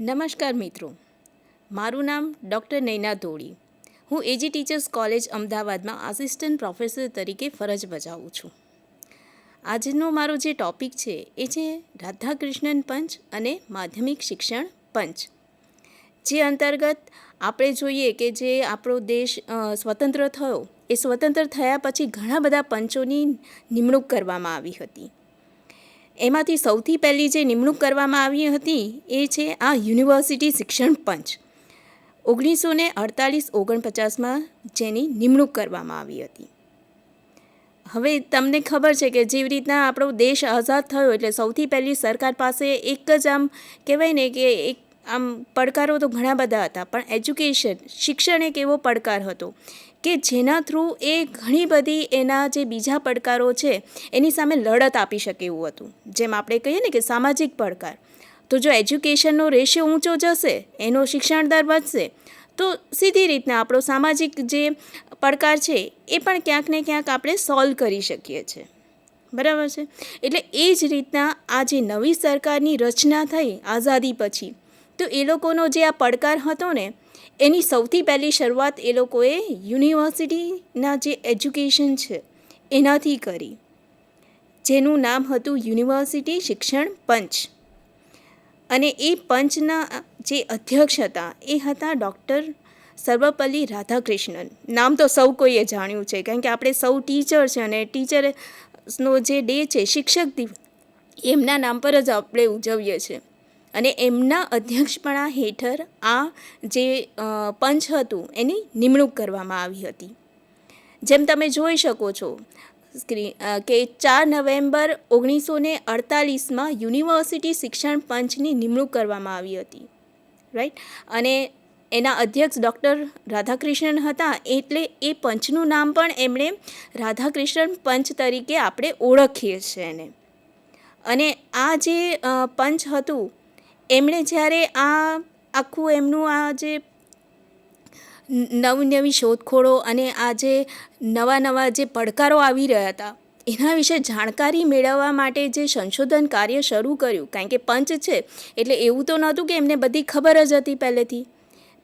નમસ્કાર મિત્રો, મારું નામ ડૉક્ટર નૈના ધોળી. હું એજી ટીચર્સ કોલેજ અમદાવાદમાં આસિસ્ટન્ટ પ્રોફેસર તરીકે ફરજ બજાવું છું. આજનો મારો જે ટૉપિક છે એ છે રાધાકૃષ્ણન પંચ અને માધ્યમિક શિક્ષણ પંચ. જે અંતર્ગત આપણે જોઈએ કે જે આપણો દેશ સ્વતંત્ર થયો એ સ્વતંત્ર થયા પછી ઘણા બધા પંચોની નિમણૂક કરવામાં આવી હતી. એમાંથી સૌથી પહેલી જે નિમણૂક કરવામાં આવી હતી એ છે આ યુનિવર્સિટી શિક્ષણ પંચ. 1948-49માં જેની નિમણૂક કરવામાં આવી હતી. હવે તમને ખબર છે કે જેવી રીતના આપણો દેશ આઝાદ થયો એટલે સૌથી પહેલી સરકાર પાસે એક જ આમ કહેવાય ને કે એક આમ પડકારો તો ઘણા બધા હતા, પણ એજ્યુકેશન શિક્ષણ એક એવો પડકાર હતો કે જેના થ્રુ એ ઘણી બધી એના જે બીજા પડકારો છે એની સામે લડત આપી શકે એવું હતું. જેમ આપણે કહીએ ને કે સામાજિક પડકાર, તો જો એજ્યુકેશનનો રેશિયો ઊંચો જશે, એનો શિક્ષણ દર વધશે, તો સીધી રીતના આપણો સામાજિક જે પડકાર છે એ પણ ક્યાંક ને ક્યાંક આપણે સોલ્વ કરી શકીએ છીએ. બરાબર છે. એટલે એ જ રીતના આ જે નવી સરકારની રચના થઈ આઝાદી પછી, તો એ લોકોનો જે આ પડકાર હતો ને એની સૌથી પહેલી શરૂઆત એ લોકોએ યુનિવર્સિટીના જે એજ્યુકેશન છે એનાથી કરી, જેનું નામ હતું યુનિવર્સિટી શિક્ષણ પંચ. અને એ પંચના જે અધ્યક્ષ હતા એ હતા ડૉક્ટર સર્વપલ્લી રાધાકૃષ્ણન. નામ તો સૌ કોઈએ જાણ્યું છે, કારણ કે આપણે સૌ ટીચર છે અને ટીચરનો જે ડે છે શિક્ષક દિવસ એમના નામ પર જ આપણે ઉજવીએ છીએ. અને એમના અધ્યક્ષપણા હેઠળ આ જે પંચ હતું એની નિમણૂક કરવામાં આવી હતી. જેમ તમે જોઈ શકો છો કે 4 નવેમ્બર 1948માં યુનિવર્સિટી શિક્ષણ પંચની નિમણૂક કરવામાં આવી હતી. રાઈટ. અને એના અધ્યક્ષ ડૉક્ટર રાધાકૃષ્ણન હતા, એટલે એ પંચનું નામ પણ એમણે રાધાકૃષ્ણન પંચ તરીકે આપણે ઓળખીએ છીએ એને. અને આ જે પંચ હતું એમણે જ્યારે આ આખું એમનું આ જે નવી શોધખોળો અને આ જે નવા જે પડકારો આવી રહ્યા હતા એના વિશે જાણકારી મેળવવા માટે જે સંશોધન કાર્ય શરૂ કર્યું, કારણ કે પંચ છે એટલે એવું તો નહોતું કે એમને બધી ખબર જ હતી પહેલેથી,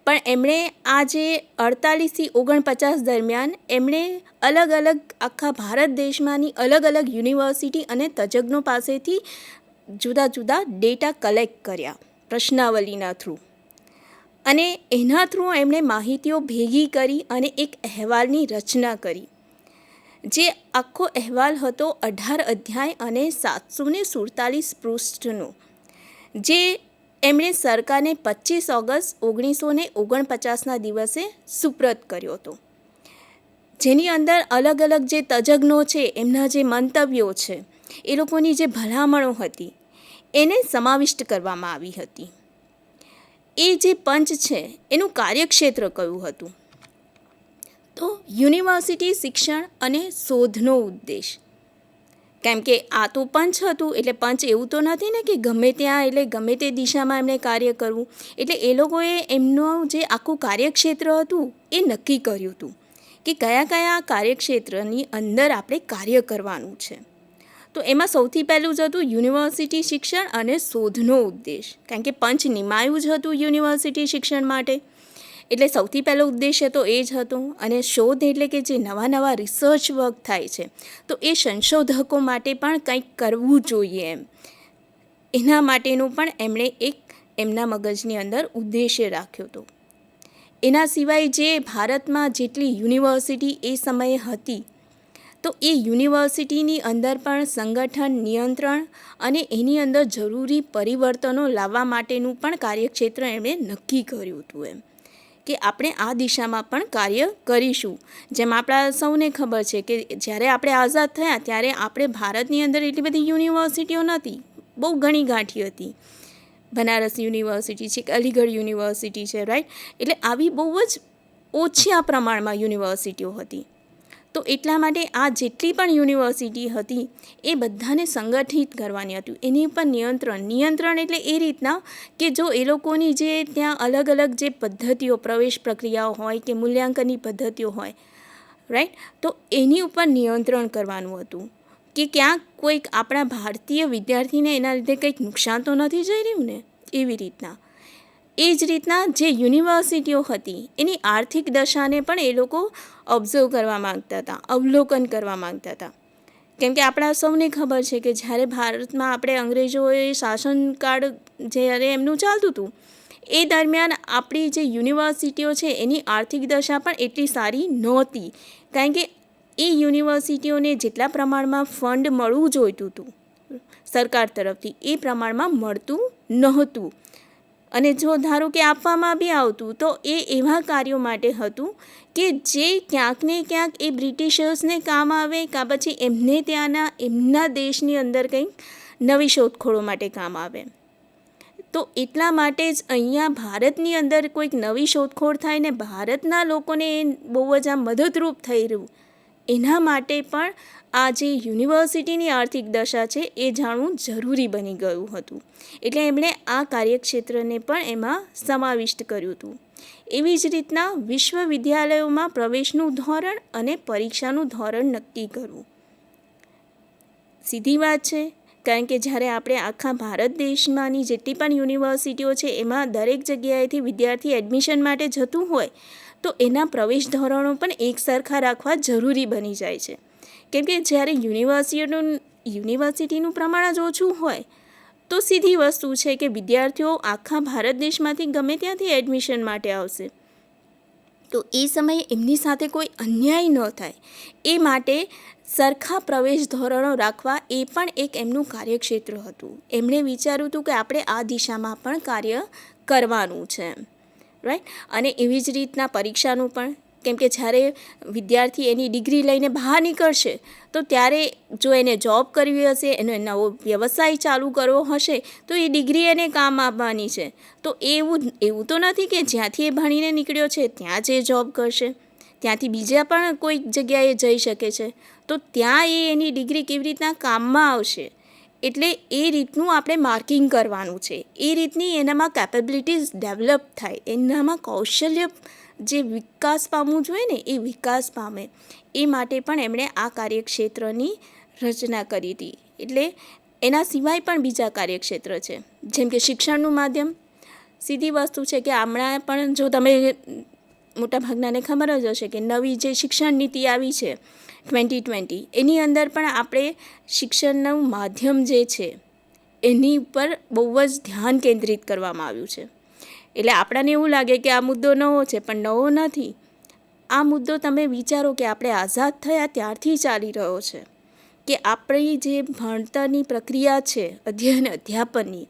પણ એમણે આ જે 48થી 49 દરમિયાન એમણે અલગ અલગ આખા ભારત દેશમાંની અલગ અલગ યુનિવર્સિટી અને તજજ્ઞો પાસેથી જુદા જુદા ડેટા કલેક્ટ કર્યા પ્રશ્નાવલીના થ્રુ. અને એના થ્રુ એમણે માહિતીઓ ભેગી કરી અને એક અહેવાલની રચના કરી. જે આખો અહેવાલ હતો 18 અધ્યાય અને 747 પૃષ્ઠનો, જે એમણે સરકારને 25 ઓગસ્ટ 1949ના દિવસે સુપ્રત કર્યો હતો. જેની અંદર અલગ અલગ જે તજજ્ઞો છે એમના જે મંતવ્યો છે, એ લોકોની જે ભલામણો હતી એને સમાવિષ્ટ કરવામાં આવી હતી. એ જે પંચ છે એનું કાર્યક્ષેત્ર કયું હતું? તો યુનિવર્સિટી શિક્ષણ અને શોધનો ઉદ્દેશ. કેમ કે આ તો પંચ હતું એટલે પંચ એવું તો નથી ને કે ગમે ત્યાં એટલે ગમે તે દિશામાં એમણે કાર્ય કરવું. એટલે એ લોકોએ એમનું જે આખું કાર્યક્ષેત્ર હતું એ નક્કી કર્યું હતું કે કયા કયા કાર્યક્ષેત્રની અંદર આપણે કાર્ય કરવાનું છે. તો એમાં સૌથી પહેલું જ હતું યુનિવર્સિટી શિક્ષણ અને શોધનો ઉદ્દેશ, કારણ કે પંચ નિમાયું જ હતું યુનિવર્સિટી શિક્ષણ માટે, એટલે સૌથી પહેલો ઉદ્દેશ્ય તો એ જ હતો. અને શોધ એટલે કે જે નવા રિસર્ચ વર્ક થાય છે તો એ સંશોધકો માટે પણ કંઈક કરવું જોઈએ એમ, એના માટેનું પણ એમણે એક એમના મગજની અંદર ઉદ્દેશ્ય રાખ્યો હતો. એના સિવાય જે ભારતમાં જેટલી યુનિવર્સિટી એ સમયે હતી તો એ યુનિવર્સિટીની અંદર પણ સંગઠન, નિયંત્રણ અને એની અંદર જરૂરી પરિવર્તનો લાવવા માટેનું પણ કાર્યક્ષેત્ર એમણે નક્કી કર્યું હતું એમ, કે આપણે આ દિશામાં પણ કાર્ય કરીશું. જેમ આપણા સૌને ખબર છે કે જ્યારે આપણે આઝાદ થયા ત્યારે આપણે ભારતની અંદર એટલી બધી યુનિવર્સિટીઓ નહોતી, બહુ ઘણી ગાંઠી હતી. બનારસ યુનિવર્સિટી છે, અલીગઢ યુનિવર્સિટી છે, રાઈટ. એટલે આવી બહુ જ ઓછા પ્રમાણમાં યુનિવર્સિટીઓ હતી. તો એટલા માટે આ જેટલી પણ યુનિવર્સિટી હતી એ બધાને સંગઠિત કરવાની હતી. એની ઉપર નિયંત્રણ એટલે એ રીતના કે જો એ લોકોની જે ત્યાં અલગ અલગ જે પદ્ધતિઓ, પ્રવેશ પ્રક્રિયાઓ હોય કે મૂલ્યાંકનની પદ્ધતિઓ હોય, રાઈટ, તો એની ઉપર નિયંત્રણ કરવાનું હતું કે ક્યાંક કોઈક આપણા ભારતીય વિદ્યાર્થીને એના લીધે કંઈક નુકસાન તો નથી જઈ રહ્યું ને, એવી રીતના. એ જ રીતના જે યુનિવર્સિટીઓ હતી એની આર્થિક દશાને પણ એ લોકો ઓબ્ઝર્વ કરવા માગતા હતા, અવલોકન કરવા માગતા હતા. કેમ કે આપણા સૌને ખબર છે કે જ્યારે ભારતમાં આપણે અંગ્રેજોએ શાસનકાળ જ્યારે એમનું ચાલતું હતું એ દરમિયાન આપણી જે યુનિવર્સિટીઓ છે એની આર્થિક દશા પણ એટલી સારી નહોતી. કારણ કે એ યુનિવર્સિટીઓને જેટલા પ્રમાણમાં ફંડ મળવું જોઈતું હતું સરકાર તરફથી એ પ્રમાણમાં મળતું નહોતું. અને જો ધારો કે આપવામાં બી આવતું તો એ એવા કાર્યો માટે હતું કે જે ક્યાંક ને ક્યાંક એ બ્રિટિશર્સને કામ આવે, કાં પછી એમને ત્યાંના એમના દેશની અંદર કંઈક નવી શોધખોળો માટે કામ આવે. તો એટલા માટે જ અહીંયા ભારતની અંદર કોઈક નવી શોધખોળ થાય ને ભારતના લોકોને એ બહુ જ મદદરૂપ થઈ રહ્યું, એના માટે પણ આ જે યુનિવર્સિટીની આર્થિક દશા છે એ જાણવું જરૂરી બની ગયું હતું. એટલે એમણે આ કાર્યક્ષેત્રને પણ એમાં સમાવિષ્ટ કર્યું હતું. એવી જ રીતના વિશ્વવિદ્યાલયોમાં પ્રવેશનું ધોરણ અને પરીક્ષાનું ધોરણ નક્કી કરવું સીધી વાત છે. કારણ કે જ્યારે આપણે આખા ભારત દેશમાંની જેટલી પણ યુનિવર્સિટીઓ છે એમાં દરેક જગ્યાએથી વિદ્યાર્થી એડમિશન માટે જતું હોય તો એના પ્રવેશ ધોરણો પણ એક સરખા રાખવા જરૂરી બની જાય છે. કેમ કે જ્યારે યુનિવર્સિટીનું પ્રમાણ જ ઓછું હોય તો સીધી વસ્તુ છે કે વિદ્યાર્થીઓ આખા ભારત દેશમાંથી ગમે ત્યાંથી એડમિશન માટે આવશે. તો એ સમયે એમની સાથે કોઈ અન્યાય ન થાય એ માટે સરખા પ્રવેશ ધોરણો રાખવા એ પણ એક એમનું કાર્યક્ષેત્ર હતું. એમણે વિચાર્યું હતું કે આપણે આ દિશામાં પણ કાર્ય કરવાનું છે, રાઈટ. અને એવી જ રીતના પરીક્ષાનું પણ, કેમ કે જ્યારે વિદ્યાર્થી એની ડિગ્રી લઈને બહાર નીકળશે તો ત્યારે જો એને જોબ કરવી હશે, એનો નવો વ્યવસાય ચાલુ કરવો હશે તો એ ડિગ્રી એને કામ આપવાની છે. તો એવું તો નથી કે જ્યાંથી એ ભણીને નીકળ્યો છે ત્યાં જ એ જોબ કરશે, ત્યાંથી બીજા પણ કોઈક જગ્યાએ જઈ શકે છે. તો ત્યાં એની ડિગ્રી કેવી રીતના કામમાં આવશે, એટલે એ રીતનું આપણે માર્કિંગ કરવાનું છે. એ રીતની એનામાં કેપેબિલિટીઝ ડેવલપ થાય, એનામાં કૌશલ્ય જે વિકાસ પામવું જોઈએ ને એ વિકાસ પામે, એ માટે પણ એમણે આ કાર્યક્ષેત્રની રચના કરી હતી. એટલે એના સિવાય પણ બીજા કાર્યક્ષેત્ર છે, જેમ કે શિક્ષણનું માધ્યમ. સીધી વસ્તુ છે કે હમણાં પણ જો તમે મોટાભાગનાને ખબર જ હશે કે નવી જે શિક્ષણ નીતિ આવી છે 2020, એની અંદર પણ આપણે શિક્ષણનું માધ્યમ જે છે એની ઉપર બહુ જ ધ્યાન કેન્દ્રિત કરવામાં આવ્યું છે. એટલે આપણને એવું લાગે કે આ મુદ્દો નવો છે, પણ નવો નથી. આ મુદ્દો તમે વિચારો કે આપણે આઝાદ થયા ત્યારથી ચાલી રહ્યો છે કે આપણી જે ભણતરની પ્રક્રિયા છે, અધ્યયન અધ્યાપનની,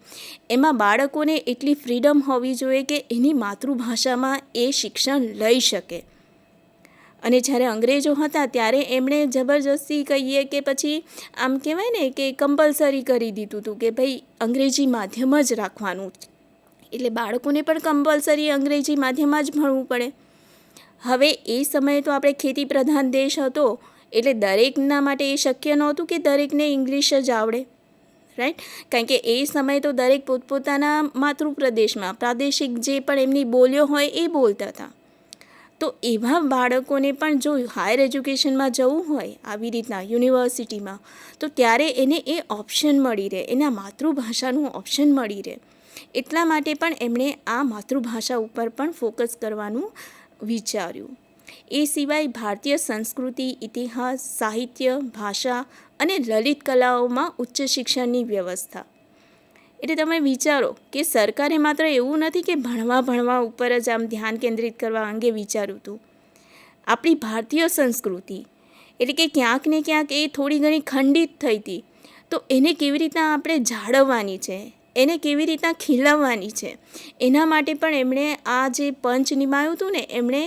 એમાં બાળકોને એટલી ફ્રીડમ હોવી જોઈએ કે એની માતૃભાષામાં એ શિક્ષણ લઈ શકે. અને જ્યારે અંગ્રેજો હતા ત્યારે એમણે જબરજસ્તી કહીએ કે પછી આમ કહેવાય ને કે કમ્પલસરી કરી દીધું હતું કે ભાઈ અંગ્રેજી માધ્યમ જ રાખવાનું, એટલે બાળકોને પણ કમ્પલસરી અંગ્રેજી માધ્યમમાં જ ભણવું પડે. હવે એ સમયે તો આપણે ખેતી પ્રધાન દેશ હતો, એટલે દરેકના માટે એ શક્ય નહોતું કે દરેકને ઇંગ્લિશ જ આવડે, રાઈટ. કારણ કે એ સમયે તો દરેક પોતપોતાના માતૃપ્રદેશમાં પ્રાદેશિક જે પણ એમની બોલીઓ હોય એ બોલતા હતા. તો એવા બાળકોને પણ જો હાયર એજ્યુકેશનમાં જવું હોય આવી રીતના યુનિવર્સિટીમાં, તો ત્યારે એને એ ઓપ્શન મળી રહે, એના માતૃભાષાનું ઓપ્શન મળી રહે. એટલા માટે પણ એમણે આ માતૃભાષા ઉપર પણ ફોકસ કરવાનું વિચાર્યું. એ સિવાય ભારતીય સંસ્કૃતિ, ઇતિહાસ, સાહિત્ય, ભાષા અને લલિત કલાઓમાં ઉચ્ચ શિક્ષણની વ્યવસ્થા. એટલે તમે વિચારો કે સરકારે માત્ર એવું નથી કે ભણવા ઉપર જ આમ ધ્યાન કેન્દ્રિત કરવા અંગે વિચાર્યું હતું. આપણી ભારતીય સંસ્કૃતિ એટલે કે ક્યાંક ને ક્યાંક એ થોડી ઘણી ખંડિત થઈ હતી, તો એને કેવી રીતના આપણે જાળવવાની છે, એને કેવી રીતના ખીલવવાની છે, એના માટે પણ એમણે આ જે પંચ નિમાયું હતું ને એમણે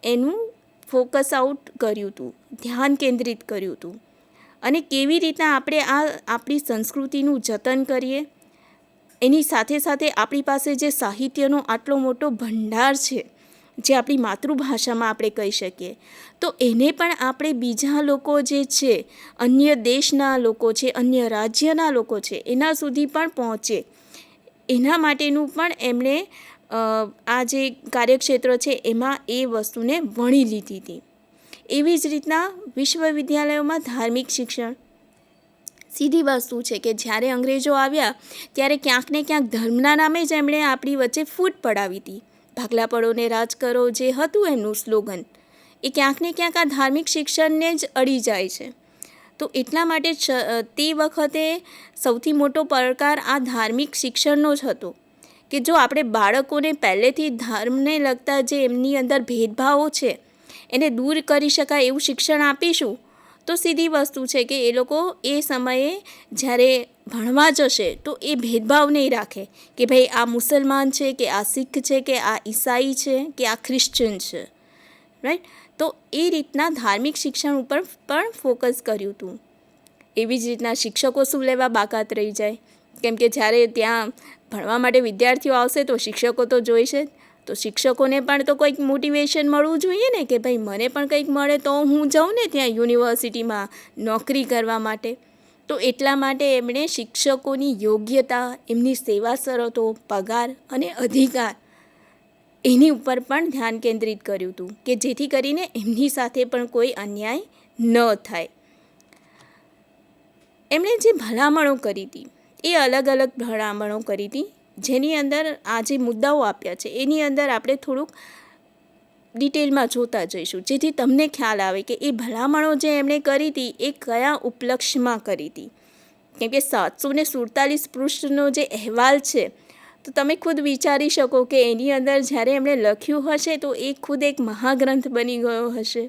એનું ફોકસ આઉટ કર્યું હતું, ધ્યાન કેન્દ્રિત કર્યું હતું. અને કેવી રીતના આપણે આપણી સંસ્કૃતિનું જતન કરીએ, એની સાથે સાથે આપણી પાસે જે સાહિત્યનો આટલો મોટો ભંડાર છે જે આપણી માતૃભાષામાં આપણે કહી શકીએ, તો એને પણ આપણે બીજા લોકો જે છે, અન્ય દેશના લોકો છે, અન્ય રાજ્યના લોકો છે, એના સુધી પણ પહોંચે, એના માટેનું પણ એમણે આ જે કાર્યક્ષેત્ર છે એમાં એ વસ્તુને વણી લીધી હતી. એવી જ રીતના વિશ્વવિદ્યાલયોમાં ધાર્મિક શિક્ષણ. સીધી વસ્તુ છે કે જ્યારે અંગ્રેજો આવ્યા ત્યારે ક્યાંક ને ક્યાંક ધર્મના નામે જ એમણે આપણી વચ્ચે ફૂટ પડાવી હતી. ભાગલા પડોને રાજ કરો જે હતું એમનું સ્લોગન, એ ક્યાંક ને ક્યાંક આ ધાર્મિક શિક્ષણને જ અડી જાય છે. તો એટલા માટે તે વખતે સૌથી મોટો પડકાર આ ધાર્મિક શિક્ષણનો જ હતો કે જો આપણે બાળકોને પહેલેથી ધર્મને લગતા જે એમની અંદર ભેદભાવો છે એને દૂર કરી શકાય એવું શિક્ષણ આપીશું તો સીધી વસ્તુ છે કે એ લોકો એ સમયે જ્યારે ભણવા જશે તો એ ભેદભાવ નહીં રાખે કે ભાઈ આ મુસલમાન છે કે આ શીખ છે કે આ ઈસાઈ છે કે આ ક્રિશ્ચન છે, રાઈટ. તો એ રીતના ધાર્મિક શિક્ષણ ઉપર પણ ફોકસ કર્યું હતું. એવી જ રીતના શિક્ષકો શું લેવા બાકાત રહી જાય, કેમ કે જ્યારે ત્યાં ભણવા માટે વિદ્યાર્થીઓ આવશે તો શિક્ષકો તો જોઈશે જ. તો શિક્ષકોને પણ તો કંઈક મોટિવેશન મળવું જોઈએ ને કે ભાઈ મને પણ કંઈક મળે તો હું જાઉં ને ત્યાં યુનિવર્સિટીમાં નોકરી કરવા માટે. તો એટલા માટે એમણે શિક્ષકોની યોગ્યતા, એમની સેવા શરતો, પગાર અને અધિકાર એની ઉપર પણ ધ્યાન કેન્દ્રિત કર્યું હતું કે જેથી કરીને એમની સાથે પણ કોઈ અન્યાય ન થાય. એમણે જે ભલામણો કરી હતી એ અલગ અલગ ભલામણો કરી હતી, જેની અંદર આ જે મુદ્દાઓ આપ્યા છે એની અંદર આપણે થોડુંક ડિટેલમાં જોતા જઈશું જેથી તમને ખ્યાલ આવે કે એ ભલામણો જે એમણે કરી હતી એ કયા ઉપલક્ષ્યમાં કરી હતી. કેમ કે 747 પૃષ્ઠનો જે અહેવાલ છે તો તમે ખુદ વિચારી શકો કે એની અંદર જ્યારે એમણે લખ્યું હશે તો એ ખુદ એક મહાગ્રંથ બની ગયો હશે,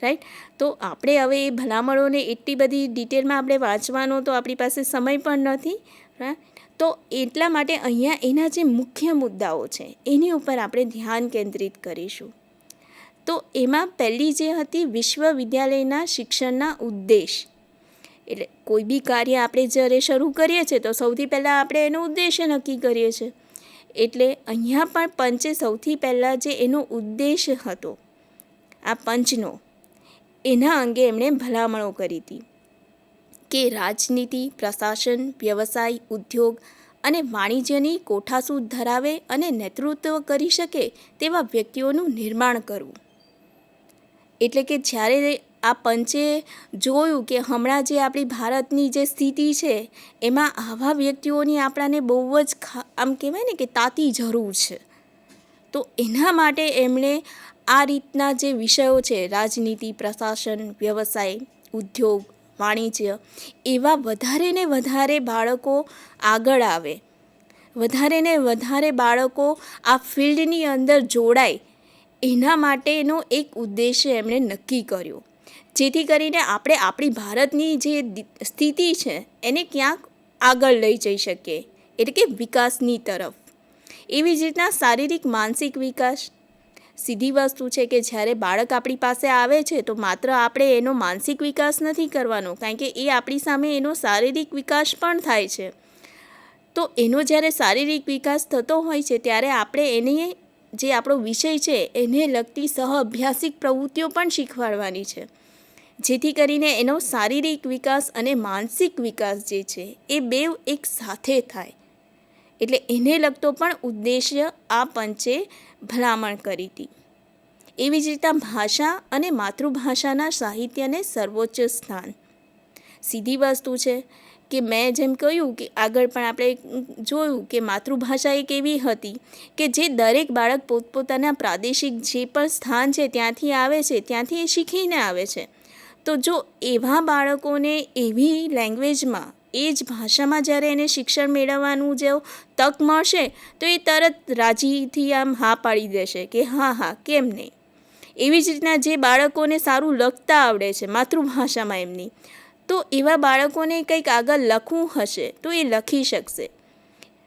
રાઈટ. તો આપણે હવે એ ભલામણોને એટલી બધી ડિટેલમાં આપણે વાંચવાનો તો આપણી પાસે સમય પણ નથી, રાઈટ. તો એટલા માટે અહીંયા એના જે મુખ્ય મુદ્દાઓ છે એની ઉપર આપણે ધ્યાન કેન્દ્રિત કરીશું. તો એમાં પહેલી જે હતી વિશ્વવિદ્યાલયના શિક્ષણના ઉદ્દેશ. એટલે કોઈ બી કાર્ય આપણે જ્યારે શરૂ કરીએ છીએ તો સૌથી પહેલાં આપણે એનો ઉદ્દેશ્ય નક્કી કરીએ છીએ. એટલે અહીંયા પણ પંચે સૌથી પહેલાં જે એનો ઉદ્દેશ હતો આ પંચનો, એના અંગે એમણે ભલામણો કરી હતી કે રાજનીતિ, પ્રશાસન, વ્યવસાય, ઉદ્યોગ અને વાણિજ્યની કોઠાસૂઝ ધરાવે અને નેતૃત્વ કરી શકે તેવા વ્યક્તિઓનું નિર્માણ કરવું. એટલે કે જ્યારે આ પંચે જોયું કે હમણાં જે આપણી ભારતની જે સ્થિતિ છે એમાં આવા વ્યક્તિઓની આપણાને બહુ જ આમ કહેવાય ને કે તાતી જરૂર છે. તો એના માટે એમણે આ રીતના જે વિષયો છે રાજનીતિ, પ્રશાસન, વ્યવસાય, ઉદ્યોગ, વાણિજ્ય, એવા વધારે ને વધારે બાળકો આગળ આવે, વધારે ને વધારે બાળકો આ ફિલ્ડની અંદર જોડાય, એના માટેનો એક ઉદ્દેશ્ય એમણે નક્કી કર્યો જેથી કરીને આપણે આપણી ભારતની જે સ્થિતિ છે એને ક્યાંક આગળ લઈ જઈ શકીએ, એટલે કે વિકાસની તરફ. એવી જ રીતના શારીરિક, માનસિક વિકાસ. સીધી વસ્તુ છે કે જ્યારે બાળક આપણી પાસે આવે છે તો માત્ર આપણે એનો માનસિક વિકાસ નથી કરવાનો, કારણ કે એ આપણી સામે એનો શારીરિક વિકાસ પણ થાય છે. તો એનો જ્યારે શારીરિક વિકાસ થતો હોય છે ત્યારે આપણે એને જે આપણો વિષય છે એને લગતી સહઅભ્યાસિક પ્રવૃત્તિઓ પણ શીખવાડવાની છે જેથી કરીને એનો શારીરિક વિકાસ અને માનસિક વિકાસ જે છે એ બેવ એક સાથે થાય. એટલે એને લગતો પણ ઉદ્દેશ્ય આ પંચે ભલામણ કરી હતી. એવી જ રીતના ભાષા અને માતૃભાષાના સાહિત્યને સર્વોચ્ચ સ્થાન. સીધી વસ્તુ છે કે મેં જેમ કહ્યું કે આગળ પણ આપણે જોયું કે માતૃભાષા એક એવી હતી કે જે દરેક બાળક પોતપોતાના પ્રાદેશિક જે પણ સ્થાન છે ત્યાંથી આવે છે, ત્યાંથી એ શીખીને આવે છે. તો જો એવા બાળકોને એવી લેંગ્વેજમાં, એ જ ભાષામાં જ્યારે એને શિક્ષણ મેળવવાનું જો તક મળશે તો એ તરત રાજીથી આમ હા પાડી દેશે કે હા કેમ નહીં. એવી જ રીતના જે બાળકોને સારું લખતા આવડે છે માતૃભાષામાં એમની, તો એવા બાળકોને કંઈક આગળ લખવું હશે તો એ લખી શકશે.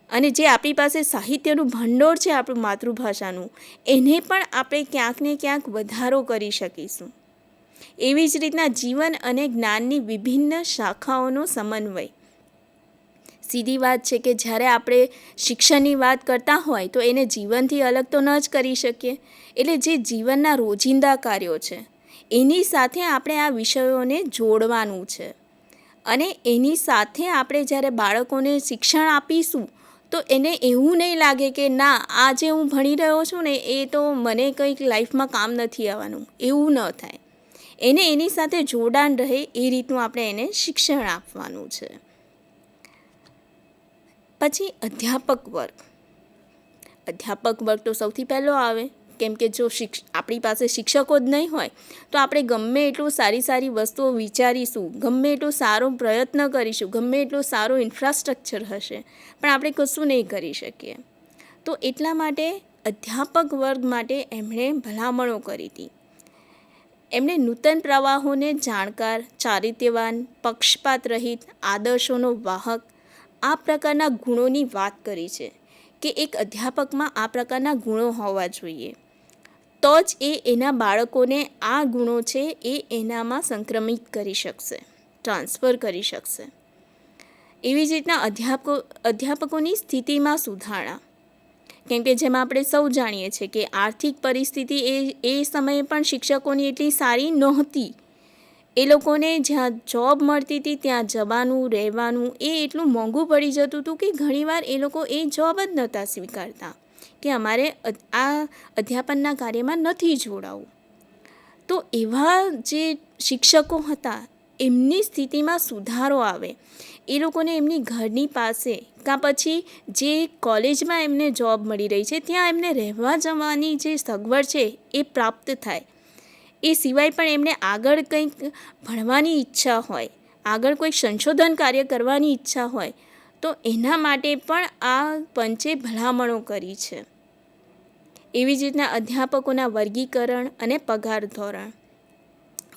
અને જે આપણી પાસે સાહિત્યનું ભંડોળ છે આપણું માતૃભાષાનું, એને પણ આપણે ક્યાંક ને ક્યાંક વધારો કરી શકીશું. એવી જ રીતના જીવન અને જ્ઞાનની વિભિન્ન શાખાઓનો સમન્વય. સીધી વાત છે કે જ્યારે આપણે શિક્ષણની વાત કરતા હોય તો એને જીવનથી અલગ તો ન જ કરી શકીએ. એટલે જે જીવનના રોજિંદા કાર્યો છે એની સાથે આપણે આ વિષયોને જોડવાનું છે. અને એની સાથે આપણે જ્યારે બાળકોને શિક્ષણ આપીશું તો એને એવું નહીં લાગે કે ના આ જે હું ભણી રહ્યો છું ને એ તો મને કંઈક લાઈફમાં કામ નથી આવવાનું, એવું ન થાય. એને એની સાથે જોડાણ રહે એ રીતનું આપણે એને શિક્ષણ આપવાનું છે. પછી અધ્યાપક વર્ગ તો સૌથી પહેલો આવે, કેમ કે જો આપણી પાસે શિક્ષકો જ નહીં હોય તો આપણે ગમે એટલું સારી વસ્તુઓ વિચારીશું, ગમે એટલો સારો પ્રયત્ન કરીશું, ગમે એટલો સારો ઇન્ફ્રાસ્ટ્રક્ચર હશે, પણ આપણે કશું નહીં કરી શકીએ. તો એટલા માટે અધ્યાપક વર્ગ માટે એમણે ભલામણો કરી હતી. એમણે નૂતન પ્રવાહોને જાણકાર, ચારિત્ર્યવાન, પક્ષપાત રહિત, આદર્શોનો વાહક આ પ્રકારના ગુણોની વાત કરી છે કે એક અધ્યાપકમાં આ પ્રકારના ગુણો હોવા જોઈએ, તો જ એ એના બાળકોને આ ગુણો છે એ એનામાં સંક્રમિત કરી શકશે, ટ્રાન્સફર કરી શકશે. એવી જ રીતના અધ્યાપકોની સ્થિતિમાં સુધારણા, કેમ કે જેમ આપણે સૌ જાણીએ છીએ કે આર્થિક પરિસ્થિતિ એ સમયે પણ શિક્ષકોની એટલી સારી નહોતી. એ લોકોને જ્યાં જોબ મળતી હતી ત્યાં જવાનું, રહેવાનું એ એટલું મોંઘું પડી જતું હતું કે ઘણીવાર એ લોકો એ જોબ જ નહોતા સ્વીકારતા કે અમારે આ અધ્યાપનના કાર્યમાં નથી જોડાવું. તો એવા જે શિક્ષકો હતા એમની સ્થિતિમાં સુધારો આવે, એ લોકોને એમની ઘરની પાસે કાં પછી જે કોલેજમાં એમને જોબ મળી રહી છે ત્યાં એમને રહેવા જવાની જે સગવડ છે એ પ્રાપ્ત થાય. એ સિવાય પણ એમને આગળ કંઈક ભણવાની ઈચ્છા હોય, આગળ કોઈ સંશોધન કાર્ય કરવાની ઈચ્છા હોય, તો એના માટે પણ આ પંચે ભલામણો કરી છે. એવી જ રીતના અધ્યાપકોના વર્ગીકરણ અને પગાર ધોરણ.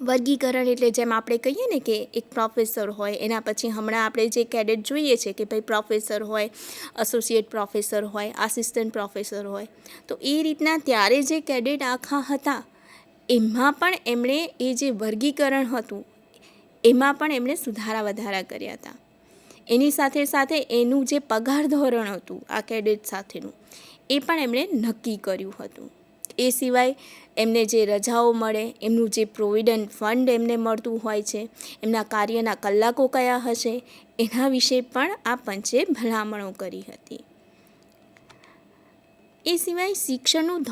વર્ગીકરણ એટલે જેમ આપણે કહીએ ને કે એક પ્રોફેસર હોય, એના પછી હમણાં આપણે જે કેડેટ જોઈએ છે કે ભાઈ પ્રોફેસર હોય, એસોસિએટ પ્રોફેસર હોય, આસિસ્ટન્ટ પ્રોફેસર હોય, તો એ રીતના ત્યારે જે કેડેટ આખા હતા એમાં પણ એમણે એ જે વર્ગીકરણ હતું એમાં પણ એમણે સુધારા વધારા કર્યા હતા. એની સાથે સાથે એનું જે પગાર ધોરણ હતું આ કેડેટ સાથેનું એ પણ એમણે નક્કી કર્યું હતું. એ સિવાય એમને જે રજાઓ મળે, એમનું જે પ્રોવિડન્ટ ફંડ એમને મળતું હોય છે, એમના કાર્યના કલાકો કયા હશે, એના વિશે પણ આ પંચે ભલામણો કરી હતી. એ સિવાય શિક્ષણનું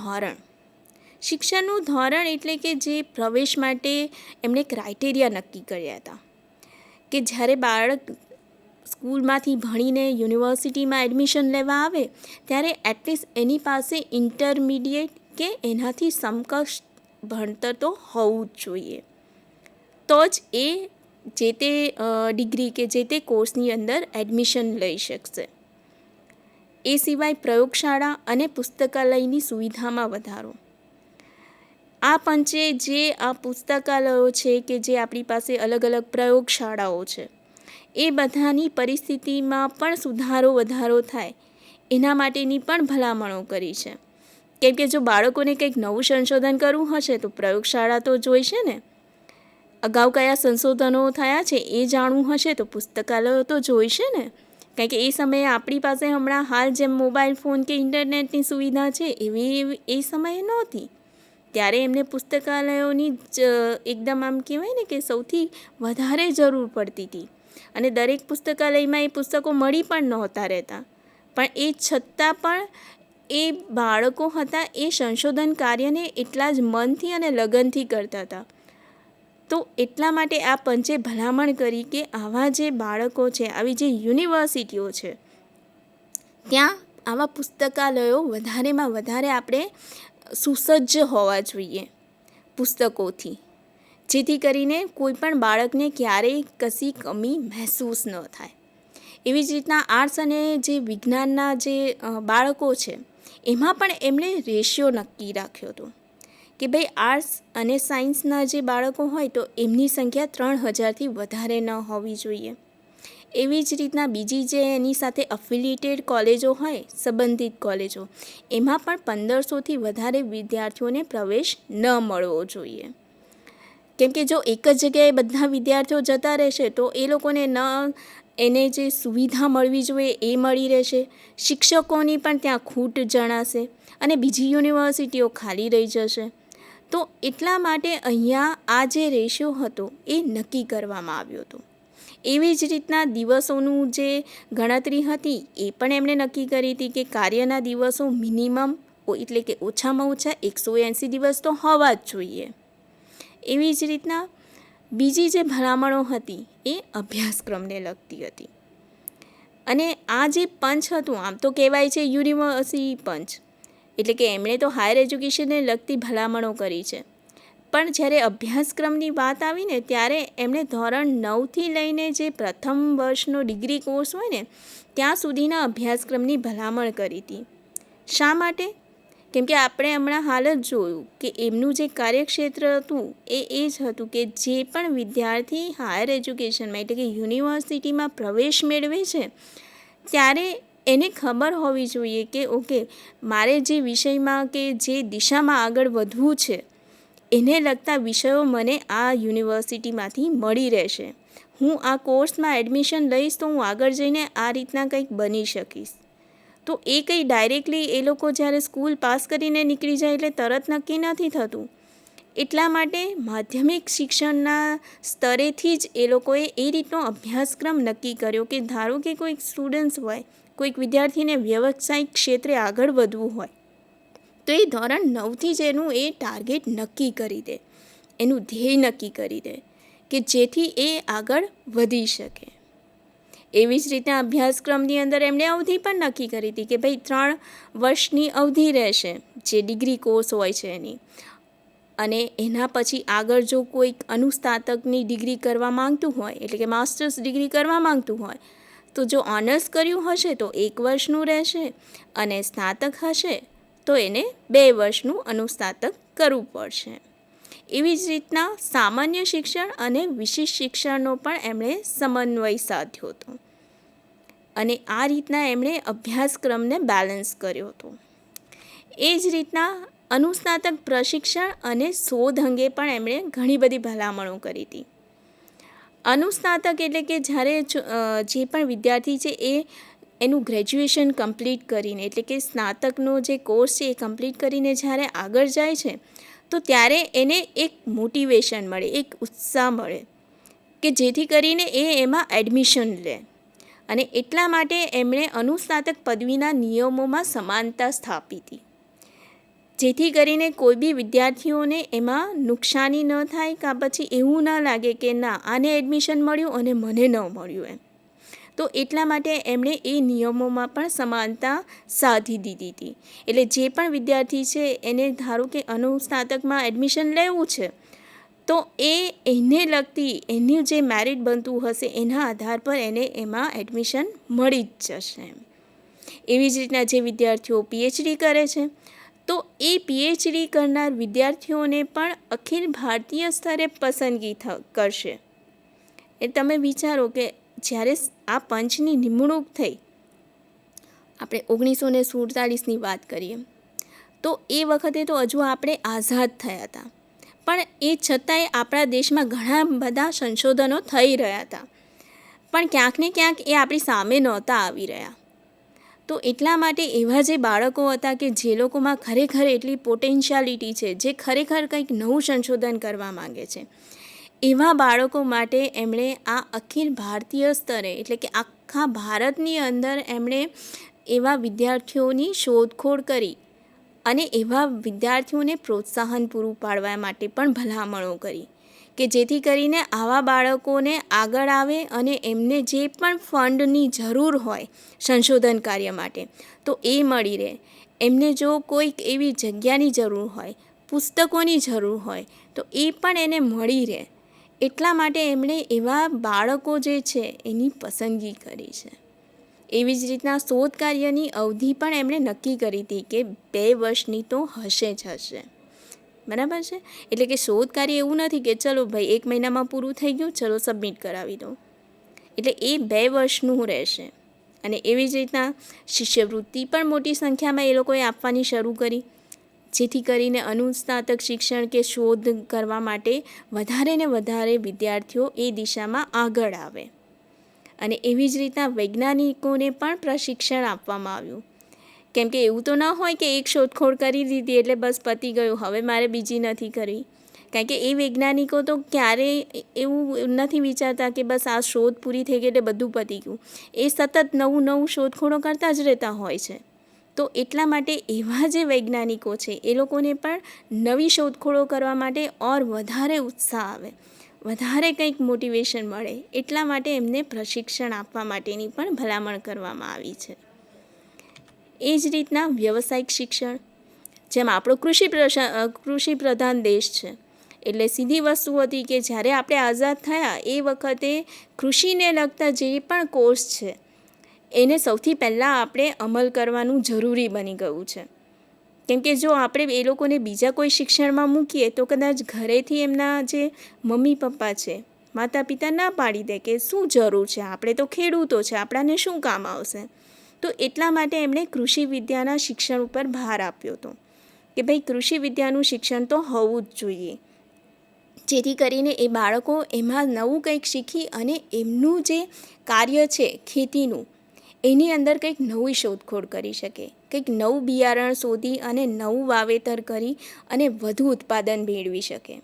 ધોરણ એટલે કે જે પ્રવેશ માટે એમણે ક્રાઇટેરિયા નક્કી કર્યા હતા કે જ્યારે બાળક સ્કૂલમાંથી ભણીને યુનિવર્સિટીમાં એડમિશન લેવા આવે ત્યારે એટલીસ્ટ એની પાસે ઇન્ટરમીડિયેટ કે એનાથી સમકક્ષ ભણતર તો હોવું જ જોઈએ, તો જ એ જે તે ડિગ્રી કે જે તે કોર્સની અંદર એડમિશન લઈ શકશે. એ સિવાય પ્રયોગશાળા અને પુસ્તકાલયની સુવિધામાં વધારો. આ પંચે જે આ પુસ્તકાલયો છે કે જે આપણી પાસે અલગ અલગ પ્રયોગશાળાઓ છે એ બધાની પરિસ્થિતિમાં પણ સુધારો વધારો થાય એના માટેની પણ ભલામણો કરી છે. કેમ કે જો બાળકોને કંઈક નવું સંશોધન કરવું હશે તો પ્રયોગશાળા તો જોઈશે ને, અગાઉ કયા સંશોધનો થયા છે એ જાણવું હશે તો પુસ્તકાલયો તો જોઈશે ને. કારણ કે એ સમયે આપણી પાસે હમણાં હાલ જેમ મોબાઈલ ફોન કે ઇન્ટરનેટની સુવિધા છે એવી એ સમયે નહોતી. ત્યારે એમને પુસ્તકાલયોની એકદમ આમ કહેવાય ને કે સૌથી વધારે જરૂર પડતી હતી, અને દરેક પુસ્તકાલયમાં એ પુસ્તકો મળી પણ નહોતા રહેતા. પણ એ છતાં પણ એ બાળકો હતા એ સંશોધન કાર્યને એટલા જ મનથી અને લગનથી કરતા હતા. તો એટલા માટે આ પંચે ભલામણ કરી કે આવા જે બાળકો છે, આવી જે યુનિવર્સિટીઓ છે ત્યાં આવા પુસ્તકાલયો વધારેમાં વધારે આપણે સુસજ્જ હોવા જોઈએ પુસ્તકોથી, જેથી કરીને કોઈ પણ બાળકને ક્યારેય કશી કમી મહેસૂસ ન થાય. એવી જ રીતના આર્ટ્સ અને જે વિજ્ઞાનના જે બાળકો છે એમાં પણ એમણે રેશિયો નક્કી રાખ્યો હતો કે ભાઈ આર્ટ્સ અને સાયન્સના જે બાળકો હોય તો એમની સંખ્યા 3000થી વધારે ન હોવી જોઈએ. એવી જ રીતના બીજી જે એની સાથે અફિલિએટેડ કોલેજો હોય, સંબંધિત કોલેજો, એમાં પણ 1500થી વધારે વિદ્યાર્થીઓને પ્રવેશ ન મળવો જોઈએ. કેમ કે જો એક જ જગ્યાએ બધા વિદ્યાર્થીઓ જતા રહેશે તો એ લોકોને એને જે સુવિધા મળવી જોઈએ એ મળી રહેશે, શિક્ષકોની પણ ત્યાં ખૂટ જણાશે અને બીજી યુનિવર્સિટીઓ ખાલી રહી જશે. તો એટલા માટે અહીંયા આ જે રેશિયો હતો એ નક્કી કરવામાં આવ્યો હતો. એવી જ રીતના દિવસોનું જે ગણતરી હતી એ પણ એમણે નક્કી કરી હતી કે કાર્યના દિવસો મિનિમમ એટલે કે ઓછામાં ઓછા 180 દિવસ તો હોવા જ જોઈએ. એવી જ રીતના બીજી જે ભલામણો હતી એ અભ્યાસક્રમને લગતી હતી. અને આ જે પંચ હતું, આમ તો કહેવાય છે યુનિવર્સિટી પંચ, એટલે કે એમણે તો હાયર એજ્યુકેશનને લગતી ભલામણો કરી છે. પણ જ્યારે અભ્યાસક્રમની વાત આવી ને ત્યારે એમણે ધોરણ 9થી લઈને જે પ્રથમ વર્ષનો ડિગ્રી કોર્સ હોય ને ત્યાં સુધીના અભ્યાસક્રમની ભલામણ કરી હતી. શા માટે? કેમ કે આપણે હમણાં હાલ જ જોયું કે એમનું જે કાર્યક્ષેત્ર હતું એ જ હતું કે જે પણ વિદ્યાર્થી હાયર એજ્યુકેશનમાં એટલે કે યુનિવર્સિટીમાં પ્રવેશ મેળવે છે ત્યારે એને ખબર હોવી જોઈએ કે ઓકે, મારે જે વિષયમાં કે જે દિશામાં આગળ વધવું છે એને લગતા વિષયો મને આ યુનિવર્સિટીમાંથી મળી રહેશે. હું આ કોર્સમાં એડમિશન લઈશ તો હું આગળ જઈને આ રીતના કંઈક બની શકીશ. તો એ કંઈ ડાયરેક્ટલી એ લોકો જ્યારે સ્કૂલ પાસ કરીને નીકળી જાય એટલે તરત નક્કી નથી થતું. એટલા માટે માધ્યમિક શિક્ષણના સ્તરેથી જ એ લોકોએ એ રીતનો અભ્યાસક્રમ નક્કી કર્યો કે ધારો કે કોઈક સ્ટુડન્ટ્સ હોય, કોઈક વિદ્યાર્થીને વ્યવસાયિક ક્ષેત્રે આગળ વધવું હોય તો એ ધોરણ 9થી જ એનું એ ટાર્ગેટ નક્કી કરી દે, એનું ધ્યેય નક્કી કરી દે કે જેથી એ આગળ વધી શકે. એવી જ રીતે અભ્યાસક્રમની અંદર એમણે અવધિ પણ નક્કી કરી હતી કે ભાઈ 3 વર્ષની અવધિ રહેશે જે ડિગ્રી કોર્સ હોય છે એની. અને એના પછી આગળ જો કોઈક અનુસ્નાતકની ડિગ્રી કરવા માંગતું હોય એટલે કે માસ્ટર્સ ડિગ્રી કરવા માંગતું હોય તો જો ઓનર્સ કર્યું હશે તો 1 વર્ષનું રહેશે અને સ્નાતક હશે તો એને 2 વર્ષનું અનુસ્નાતક કરવું પડશે. એવી જ રીતના સામાન્ય શિક્ષણ અને વિશેષ શિક્ષણનો પણ એમણે સમન્વય સાધ્યો હતો અને આ રીતના એમણે અભ્યાસક્રમને બેલેન્સ કર્યો હતો. એ જ રીતના અનુસ્નાતક પ્રશિક્ષણ અને શોધ અંગે પણ એમણે ઘણી બધી ભલામણો કરી હતી. અનુસ્નાતક એટલે કે જ્યારે જે પણ વિદ્યાર્થી છે એ એનું ગ્રેજ્યુએશન કમ્પ્લીટ કરીને એટલે કે સ્નાતકનો જે કોર્સ છે એ કમ્પ્લીટ કરીને જ્યારે આગળ જાય છે તો ત્યારે એને એક મોટિવેશન મળે, એક ઉત્સાહ મળે કે જેથી કરીને એ એમાં એડમિશન લે. અને એટલા માટે એમણે અનુસ્નાતક પદવીના નિયમોમાં સમાનતા સ્થાપી હતી જેથી કરીને કોઈ બી વિદ્યાર્થીઓને એમાં નુકસાની ન થાય કાં પછી એવું ન લાગે કે ના આને એડમિશન મળ્યું અને મને ન મળ્યું એમ. તો એટલા માટે એમણે એ નિયમોમાં પણ સમાનતા સાધી દીધી હતી. એટલે જે પણ વિદ્યાર્થી છે એને ધારો કે અનુસ્નાતકમાં એડમિશન લેવું છે તો એને લગતી એનું જે મેરિટ બનતું હશે એના આધાર પર એને એમાં એડમિશન મળી જ જશે. એવી જ રીતના જે વિદ્યાર્થીઓ પીએચડી કરે છે તો એ પીએચડી કરનાર વિદ્યાર્થીઓને પણ અખિલ ભારતીય સ્તરે પસંદગી કરશે. એ તમે વિચારો કે જ્યારે આ પંચની નિમણૂક થઈ, આપણે 1947ની વાત કરીએ તો એ વખતે તો હજુ આપણે આઝાદ થયા હતા, પણ એ છતાંય આપણા દેશમાં ઘણા બધા સંશોધનો થઈ રહ્યા હતા પણ ક્યાંક ને ક્યાંક એ આપણી સામે નહોતા આવી રહ્યા. તો એટલા માટે એવા જે બાળકો હતા કે જે લોકોમાં ખરેખર એટલી પોટેન્શિયાલિટી છે, જે ખરેખર કંઈક નવું સંશોધન કરવા માંગે છે, એવા બાળકો માટે એમણે આ અખિલ ભારતીય સ્તરે એટલે કે આખા ભારતની અંદર એમણે એવા વિદ્યાર્થીઓની શોધખોળ કરી અને એવા વિદ્યાર્થીઓને પ્રોત્સાહન પૂરું પાડવા માટે પણ ભલામણો કરી કે જેથી કરીને આવા બાળકોને આગળ આવે અને એમને જે પણ ફંડની જરૂર હોય સંશોધન કાર્ય માટે તો એ મળી રહે. એમને જો કોઈક એવી જગ્યાની જરૂર હોય, પુસ્તકોની જરૂર હોય તો એ પણ એને મળી રહે. એટલા માટે એમણે એવા બાળકો જે છે એની પસંદગી કરી છે. એવી જ રીતના શોધ કાર્યની અવધિ પણ એમણે નક્કી કરી હતી કે 2 વર્ષની તો હશે જ હશે. બરાબર છે? એટલે કે શોધ કાર્ય એવું નથી કે ચલો ભાઈ 1 મહિનામાં પૂરું થઈ ગયું, ચલો સબમિટ કરાવી દો. એટલે એ 2 વર્ષનું રહેશે. અને એવી જ રીતના શિષ્યવૃત્તિ પણ મોટી સંખ્યામાં એ લોકોએ આપવાની શરૂ કરી જેથી કરીને અનુસ્નાતક શિક્ષણ કે શોધ કરવા માટે વધારે ને વધારે વિદ્યાર્થીઓ એ દિશામાં આગળ આવે. અને એવી જ રીતના વૈજ્ઞાનિકોને પણ પ્રશિક્ષણ આપવામાં આવ્યું. કેમ કે એવું તો ન હોય કે એક શોધખોળ કરી દીધી એટલે બસ પતી ગયું, હવે મારે બીજી નથી કરવી. કારણ કે એ વૈજ્ઞાનિકો તો ક્યારેય એવું નથી વિચારતા કે બસ આ શોધ પૂરી થઈ ગઈ એટલે બધું પતી ગયું. એ સતત નવું શોધખોળો કરતા જ રહેતા હોય છે. તો એટલા માટે એવા જે વૈજ્ઞાનિકો છે એ લોકોને પણ નવી શોધખોળો કરવા માટે ઓર વધારે ઉત્સાહ આવે, વધારે કંઈક મોટિવેશન મળે, એટલા માટે એમને પ્રશિક્ષણ આપવા માટેની પણ ભલામણ કરવામાં આવી છે. એ જ રીતના વ્યવસાયિક શિક્ષણ, જેમ આપણો કૃષિ પ્રધાન દેશ છે, એટલે સીધી વસ્તુ હતી કે જ્યારે આપણે આઝાદ થયા એ વખતે કૃષિને લગતા જે પણ કોર્સ છે એને સૌથી પહેલાં આપણે અમલ કરવાનું જરૂરી બની ગયું છે. કેમ કે જો આપણે એ લોકોને બીજા કોઈ શિક્ષણમાં મૂકીએ તો કદાચ ઘરેથી એમના જે મમ્મી પપ્પા છે, માતા પિતા ના પાડી દે કે શું જરૂર છે, આપણે તો ખેડૂતો છે, આપણાને શું કામ આવશે. તો એટલા માટે એમણે કૃષિ વિદ્યાના શિક્ષણ ઉપર ભાર આપ્યો હતો કે ભાઈ કૃષિ વિદ્યાનું શિક્ષણ તો હોવું જ જોઈએ, જેથી કરીને એ બાળકો એમાં નવું કંઈક શીખી અને એમનું જે કાર્ય છે ખેતીનું એની અંદર કંઈક નવી શોધખોળ કરી શકે, કંઈક નવું બિયારણ શોધી અને નવું વાવેતર કરી અને વધુ ઉત્પાદન મેળવી શકે.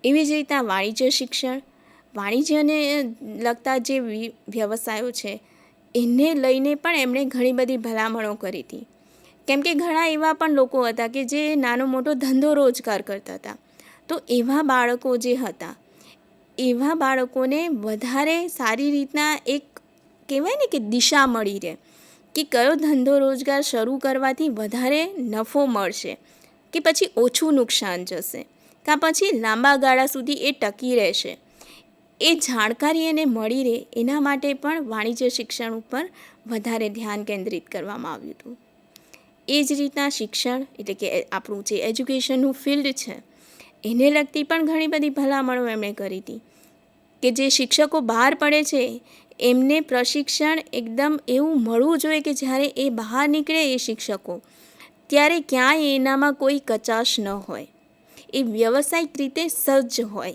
એવી જ રીતના વાણિજ્ય શિક્ષણ, વાણિજ્યને લગતા જે વ્યવસાયો છે એને લઈને પણ એમણે ઘણી બધી ભલામણો કરી હતી. કેમ કે ઘણા એવા પણ લોકો હતા કે જે નાનો મોટો ધંધો રોજગાર કરતા હતા. તો એવા બાળકો જે હતા, એવા બાળકોને વધારે સારી રીતના એક કહેવાય ને કે દિશા મળી રહે કે કયો ધંધો રોજગાર શરૂ કરવાથી વધારે નફો મળશે કે પછી ઓછું નુકસાન જશે કાં પછી લાંબા ગાળા સુધી એ ટકી રહેશે, એ જાણકારી એને મળી રહે એના માટે પણ વાણિજ્ય શિક્ષણ ઉપર વધારે ધ્યાન કેન્દ્રિત કરવામાં આવ્યું હતું. એ જ રીતના શિક્ષણ એટલે કે આપણું જે એજ્યુકેશનનું ફિલ્ડ છે એને લગતી પણ ઘણી બધી ભલામણો એમણે કરી હતી કે જે શિક્ષકો બહાર પડે છે એમને પ્રશિક્ષણ એકદમ એવું મળવું જોઈએ કે જ્યારે એ બહાર નીકળે એ શિક્ષકો ત્યારે ક્યાંય એનામાં કોઈ કચાશ ન હોય, એ વ્યવસાયિક રીતે સજ્જ હોય,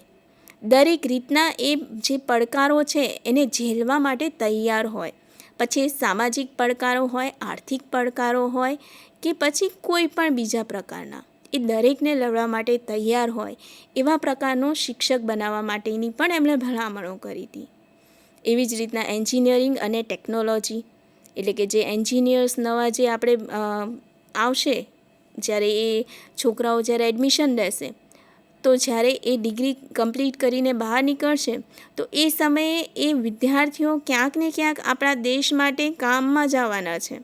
દરેક રીતના એ જે પડકારો છે એને ઝેલવા માટે તૈયાર હોય, પછી સામાજિક પડકારો હોય, આર્થિક પડકારો હોય કે પછી કોઈ પણ બીજા પ્રકારના, એ દરેકને લડવા માટે તૈયાર હોય એવા પ્રકારનો શિક્ષક બનાવવા માટેની પણ એમણે ભલામણો કરી હતી. એવી જ રીતના એન્જિનિયરિંગ અને ટેકનોલોજી એટલે કે જે એન્જિનિયર્સ નવા જે આપણે આવશે, જ્યારે એ છોકરાઓ જ્યારે એડમિશન લેશે તો જ્યારે એ ડિગ્રી કમ્પ્લીટ કરીને બહાર નીકળશે તો એ સમયે એ વિદ્યાર્થીઓ ક્યાંક ને ક્યાંક આપણા દેશ માટે કામમાં જ આવવાના છે.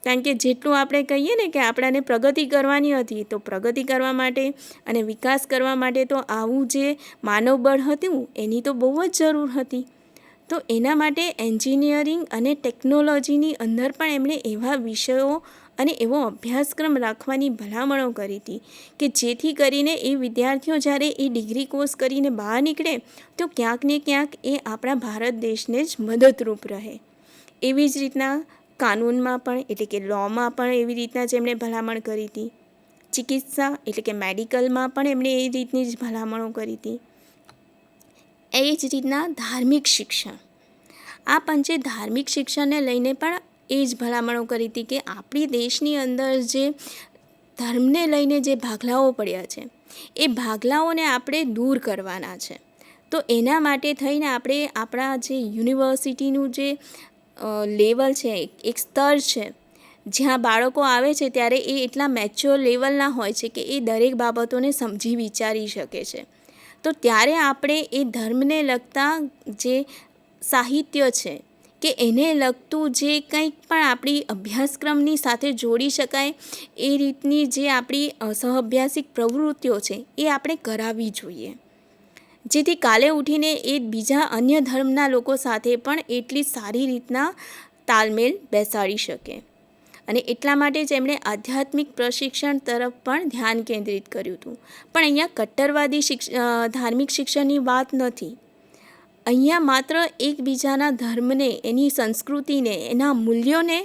કારણ કે જેટલું આપણે કહીએ ને કે આપણાને પ્રગતિ કરવાની હતી, તો પ્રગતિ કરવા માટે અને વિકાસ કરવા માટે તો આવું જે માનવબળ હતું એની તો બહુ જ જરૂર હતી. તો એના માટે એન્જિનિયરિંગ અને ટેકનોલોજીની અંદર પણ એમણે એવા વિષયો અને એવો અભ્યાસક્રમ રાખવાની ભલામણો કરી હતી કે જેથી કરીને એ વિદ્યાર્થીઓ જ્યારે એ ડિગ્રી કોર્સ કરીને બહાર નીકળે તો ક્યાંક ને ક્યાંક એ આપણા ભારત દેશને જ મદદરૂપ રહે. એવી જ રીતના કાનૂનમાં પણ એટલે કે લૉમાં પણ એવી રીતના જ એમણે ભલામણ કરી હતી. ચિકિત્સા એટલે કે મેડિકલમાં પણ એમણે એ રીતની જ ભલામણો કરી હતી. એ જ રીતના ધાર્મિક શિક્ષણ, આ પંચે ધાર્મિક શિક્ષણને લઈને પણ એ જ ભલામણો કરી હતી કે આપણી દેશની અંદર જે ધર્મને લઈને જે ભાગલાઓ પડ્યા છે એ ભાગલાઓને આપણે દૂર કરવાના છે. તો એના માટે થઈને આપણે આપણા જે યુનિવર્સિટીનું જે લેવલ છે, એક સ્તર છે, જ્યાં બાળકો આવે છે ત્યારે એ એટલા મેચ્યોર લેવલના હોય છે કે એ દરેક બાબતોને સમજી વિચારી શકે છે. તો ત્યારે આપણે એ ધર્મને લગતા જે સાહિત્ય છે કે એને લગતું જે કંઈક પણ આપણી અભ્યાસક્રમની સાથે જોડી શકાય એ રીતની જે આપણી સહઅભ્યાસિક પ્રવૃત્તિઓ છે એ આપણે કરાવવી જોઈએ, જેથી કાલે ઉઠીને એ બીજા અન્ય ધર્મના લોકો સાથે પણ એટલી સારી રીતના તાલમેલ બેસાડી શકે. અને એટલા માટે જ એમણે આધ્યાત્મિક પ્રશિક્ષણ તરફ પણ ધ્યાન કેન્દ્રિત કર્યું હતું. પણ અહીંયા કટ્ટરવાદી ધાર્મિક શિક્ષણની વાત નથી. અહીંયા માત્ર એકબીજાના ધર્મને, એની સંસ્કૃતિને, એના મૂલ્યોને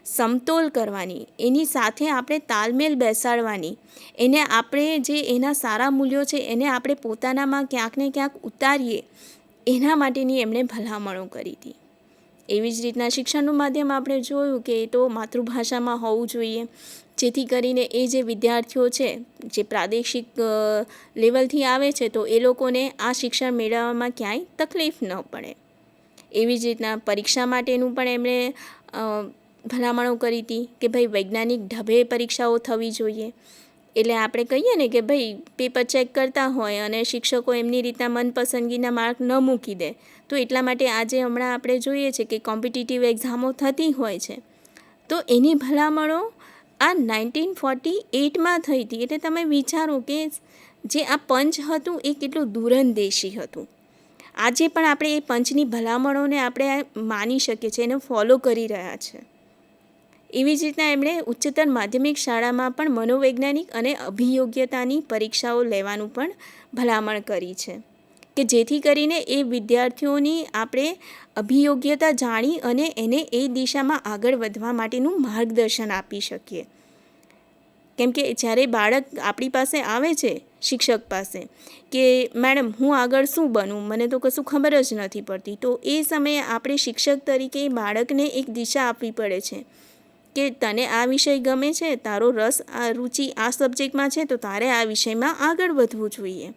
સમતોલ કરવાની, એની સાથે આપણે તાલમેલ બેસાડવાની, એને આપણે જે એના સારા મૂલ્યો છે એને આપણે પોતાનામાં ક્યાંક ને ક્યાંક ઉતારીએ એના માટેની એમણે ભલામણો કરી હતી. એવી જ રીતના શિક્ષણનું માધ્યમ આપણે જોયું કે એ તો માતૃભાષામાં હોવું જોઈએ, જેથી કરીને એ જે વિદ્યાર્થીઓ છે જે પ્રાદેશિક લેવલથી આવે છે તો એ લોકોને આ શિક્ષણ મેળવવામાં ક્યાંય તકલીફ ન પડે. એવી જ રીતના પરીક્ષા માટેનું પણ એમણે ભલામણો કરી હતી કે ભાઈ વૈજ્ઞાનિક ઢબે પરીક્ષાઓ થવી જોઈએ. એટલે આપણે કહીએ ને કે ભાઈ પેપર ચેક કરતા હોય અને શિક્ષકો એમની રીતના મનપસંદગીના માર્ક ન મૂકી દે, તો એટલા માટે આજે હમણાં આપણે જોઈએ છે કે કોમ્પિટિટિવ એક્ઝામો થતી હોય છે. તો એની ભલામણો આ 1948માં થઈ હતી. એટલે તમે વિચારો કે જે આ પંચ હતું એ કેટલું દૂરંદેશી હતું. આજે પણ આપણે એ પંચની ભલામણોને આપણે માની શકીએ છીએ, એને ફોલો કરી રહ્યા છે. એવી જ રીતના એમણે ઉચ્ચતર માધ્યમિક શાળામાં પણ મનોવૈજ્ઞાનિક અને અભિયોગ્યતાની પરીક્ષાઓ લેવાનું પણ ભલામણ કરી છે, કે જેથી કરીને એ વિદ્યાર્થીઓની આપણે અભિયોગ્યતા જાણી અને એને એ દિશામાં આગળ વધવા માટેનું માર્ગદર્શન આપી શકીએ. કેમ કે જ્યારે બાળક આપણી પાસે આવે છે શિક્ષક પાસે કે મેડમ હું આગળ શું બનું, મને તો કશું ખબર જ નથી પડતી, તો એ સમયે આપણે શિક્ષક તરીકે એ બાળકને એક દિશા આપવી પડે છે કે તને આ વિષય ગમે છે, તારો રસ આ રુચિ આ સબ્જેક્ટમાં છે, તો તારે આ વિષયમાં આગળ વધવું જોઈએ.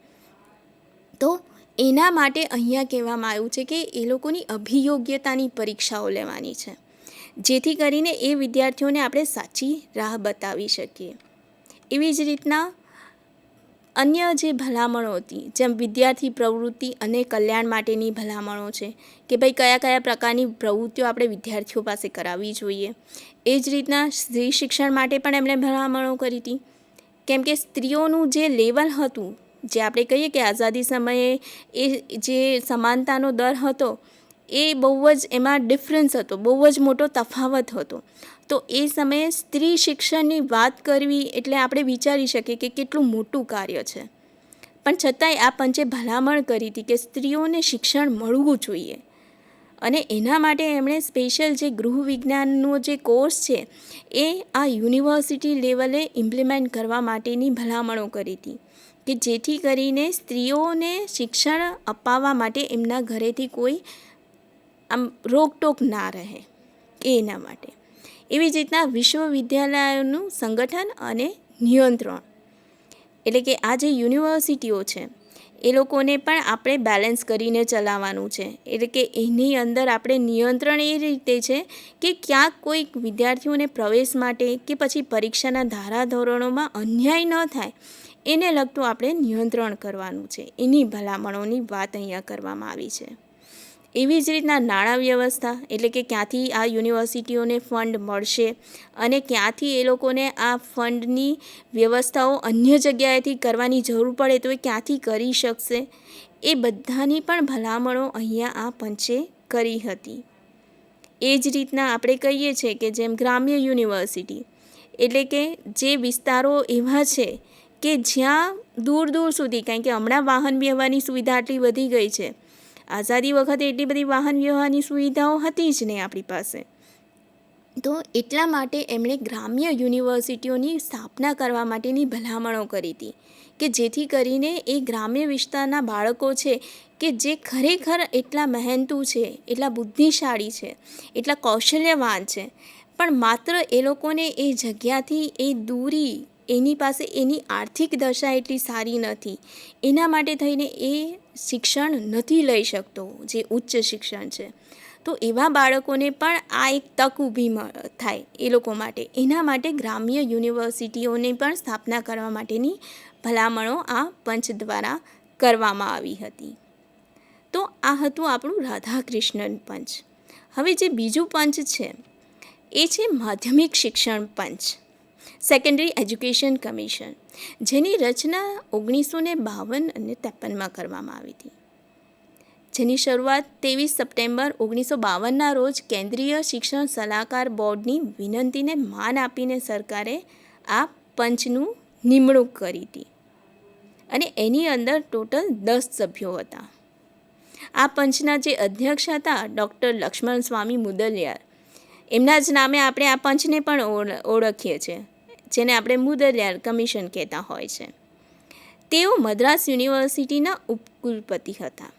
તો એના માટે અહીંયા કહેવામાં આવ્યું છે કે એ લોકોની અભિયોગ્યતાની પરીક્ષાઓ લેવાની છે, જેથી કરીને એ વિદ્યાર્થીઓને આપણે સાચી રાહ બતાવી શકીએ. એવી જ રીતના અન્ય જે ભલામણો હતી, જેમ વિદ્યાર્થી પ્રવૃત્તિ અને કલ્યાણ માટેની ભલામણો છે કે ભાઈ કયા કયા પ્રકારની પ્રવૃત્તિઓ આપણે વિદ્યાર્થીઓ પાસે કરાવવી જોઈએ. એ જ રીતના સ્ત્રી શિક્ષણ માટે પણ એમણે ભલામણો કરી હતી. કેમ કે સ્ત્રીઓનું જે લેવલ હતું, જે આપણે કહીએ કે આઝાદી સમયે એ જે સમાનતાનો દર હતો એ બહુ જ એમાં ડિફરન્સ હતો, બહુ જ મોટો તફાવત હતો. તો એ સમયે સ્ત્રી શિક્ષણની વાત કરવી એટલે આપણે વિચારી શકીએ કે કેટલું મોટું કાર્ય છે. પણ છતાંય આ પંચે ભલામણ કરી હતી કે સ્ત્રીઓને શિક્ષણ મળવું જોઈએ, અને એના માટે એમણે સ્પેશિયલ જે ગૃહ વિજ્ઞાનનો જે કોર્સ છે એ આ યુનિવર્સિટી લેવલે ઇમ્પ્લિમેન્ટ કરવા માટેની ભલામણો કરી હતી, કે જેથી કરીને સ્ત્રીઓને શિક્ષણ અપાવવા માટે એમના ઘરેથી કોઈ આમ રોકટોક ના રહે, એના માટે. એવી જ રીતના વિશ્વવિદ્યાલયોનું સંગઠન અને નિયંત્રણ, એટલે કે આ જે યુનિવર્સિટીઓ છે એ લોકોને પણ આપણે બેલેન્સ કરીને ચલાવવાનું છે. એટલે કે એની અંદર આપણે નિયંત્રણ એ રીતે છે કે ક્યાંક કોઈ વિદ્યાર્થીઓને પ્રવેશ માટે કે પછી પરીક્ષાના ધારાધોરણોમાં અન્યાય ન થાય એને લગતું આપણે નિયંત્રણ કરવાનું છે. એની ભલામણોની વાત અહીંયા કરવામાં આવી છે. એવી જ રીતના નાણાં વ્યવસ્થા, એટલે કે ક્યાંથી આ યુનિવર્સિટીઓને ફંડ મળશે અને ક્યાંથી એ લોકોને આ ફંડની વ્યવસ્થાઓ અન્ય જગ્યાએથી કરવાની જરૂર પડે તો એ ક્યાંથી કરી શકશે, એ બધાની પણ ભલામણો અહીંયા આ પંચે કરી હતી. એ જ રીતના આપણે કહીએ છીએ કે જેમ ગ્રામ્ય યુનિવર્સિટી, એટલે કે જે વિસ્તારો એવા છે કે જ્યાં દૂર દૂર સુધી, કારણ કે હમણાં વાહન વ્યવહારની સુવિધા આટલી વધી ગઈ છે, આઝાદી વખતે એટલી બધી વાહન વ્યવહારની સુવિધાઓ હતી જ નહીં આપણી પાસે. તો એટલા માટે એમણે ગ્રામ્ય યુનિવર્સિટીઓની સ્થાપના કરવા માટેની ભલામણો કરી હતી, કે જેથી કરીને એ ગ્રામ્ય વિસ્તારના બાળકો છે કે જે ખરેખર એટલા મહેનતુ છે, એટલા બુદ્ધિશાળી છે, એટલા કૌશલ્યવાન છે, પણ માત્ર એ લોકોને એ જગ્યાથી એ દૂરી, એની પાસે એની આર્થિક દશા એટલી સારી નથી, એના માટે થઈને એ શિક્ષણ નથી લઈ શકતો, જે ઉચ્ચ શિક્ષણ છે. તો એવા બાળકોને પણ આ એક તક ઊભી થાય એ લોકો માટે. એના માટે ગ્રામ્ય યુનિવર્સિટીઓની પણ સ્થાપના કરવા માટેની ભલામણો આ પંચ દ્વારા કરવામાં આવી હતી. તો આ હતું આપણું રાધાકૃષ્ણન પંચ. હવે જે બીજું પંચ છે એ છે માધ્યમિક શિક્ષણ પંચ, સેકન્ડરી એજ્યુકેશન કમિશન, જેની રચના 1952 અને 53માં કરવામાં આવી હતી. જેની શરૂઆત 23 સપ્ટેમ્બર 1952ના રોજ કેન્દ્રીય શિક્ષણ સલાહકાર બોર્ડની વિનંતીને માન આપીને સરકારે આ પંચનું નિમણૂક કરી હતી, અને એની અંદર ટોટલ 10 સભ્યો હતા. આ પંચના જે અધ્યક્ષ હતા ડૉક્ટર લક્ષ્મણ સ્વામી મુદલિયાર, એમના જ નામે આપણે આ પંચને પણ ઓળખીએ છીએ, જેને આપણે મુદલિયાર કમિશન કહેતા હોય છે. તેઓ મદ્રાસ યુનિવર્સિટીના ઉપકુલપતિ હતા,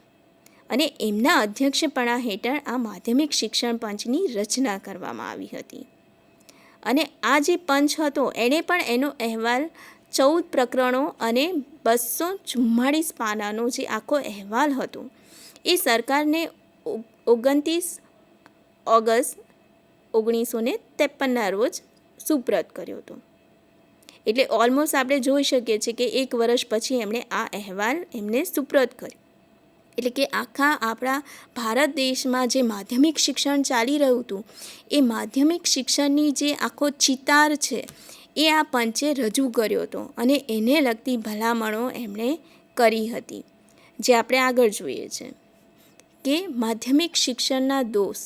અને એમના અધ્યક્ષપણા હેઠળ આ માધ્યમિક શિક્ષણ પંચની રચના કરવામાં આવી હતી. અને આ જે પંચ હતો એણે પણ એનો અહેવાલ 14 પ્રકરણો અને 244 પાનાનો જે આખો અહેવાલ હતો એ સરકારને 29 ઓગસ્ટ 1953ના રોજ સુપ્રત કર્યો હતો. એટલે ઓલમોસ્ટ આપણે જોઈ શકીએ છીએ કે 1 વર્ષ પછી એમણે આ અહેવાલ એમને સુપ્રત કર્યો. એટલે કે આખા આપણા ભારત દેશમાં જે માધ્યમિક શિક્ષણ ચાલી રહ્યું હતું એ માધ્યમિક શિક્ષણની જે આખો ચિતાર છે એ આ પંચે રજૂ કર્યો હતો અને એને લગતી ભલામણો એમણે કરી હતી, જે આપણે આગળ જોઈએ છે કે માધ્યમિક શિક્ષણના દોષ.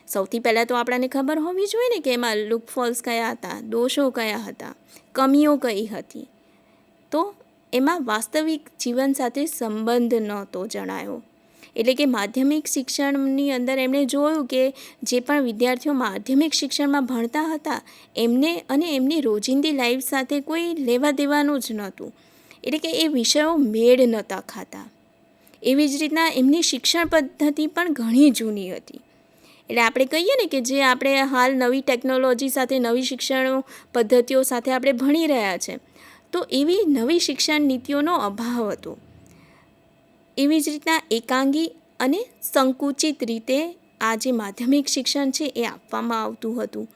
સૌથી પહેલાં તો આપણને ખબર હોવી જોઈએ ને કે એમાં લૂપફોલ્સ કયા હતા, દોષો કયા હતા, કમીઓ કઈ હતી. તો એમાં વાસ્તવિક જીવન સાથે સંબંધ નહોતો જણાયો. એટલે કે માધ્યમિક શિક્ષણની અંદર એમણે જોયું કે જે પણ વિદ્યાર્થીઓ માધ્યમિક શિક્ષણમાં ભણતા હતા એમને અને એમની રોજિંદી લાઈફ સાથે કોઈ લેવા દેવાનું જ નહોતું. એટલે કે એ વિષયો મેળ નહોતા ખાતા. એવી જ રીતના એમની શિક્ષણ પદ્ધતિ પણ ઘણી જૂની હતી. એટલે આપણે કહીએ ને કે જે આપણે હાલ નવી ટેકનોલોજી સાથે નવી શિક્ષણ પદ્ધતિઓ સાથે આપણે ભણી રહ્યા છે, તો એવી નવી શિક્ષણ નીતિઓનો અભાવ હતો. એવી જ રીતના એકાંગી અને સંકુચિત રીતે આ જે માધ્યમિક શિક્ષણ છે એ આપવામાં આવતું હતું.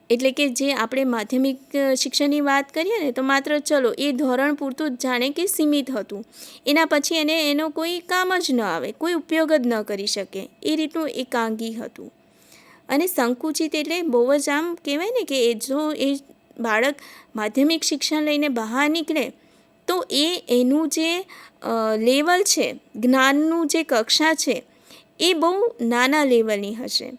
એટલે કે જે આપણે માધ્યમિક શિક્ષણની વાત કરીએ ને તો માત્ર ચલો એ ધોરણ પૂરતું જ જાણે કે સીમિત હતું. એના પછી એનો કોઈ કામ જ ન આવે, કોઈ ઉપયોગ જ ન કરી શકે, એ રીતનું એકાંગી હતું. અને સંકુચિત એટલે બહુ જ આમ કહેવાય ને કે જો એ બાળક માધ્યમિક શિક્ષણ લઈને બહાર નીકળે તો એનું જે લેવલ છે, જ્ઞાનનું જે કક્ષા છે એ બહુ નાના લેવલની હશે.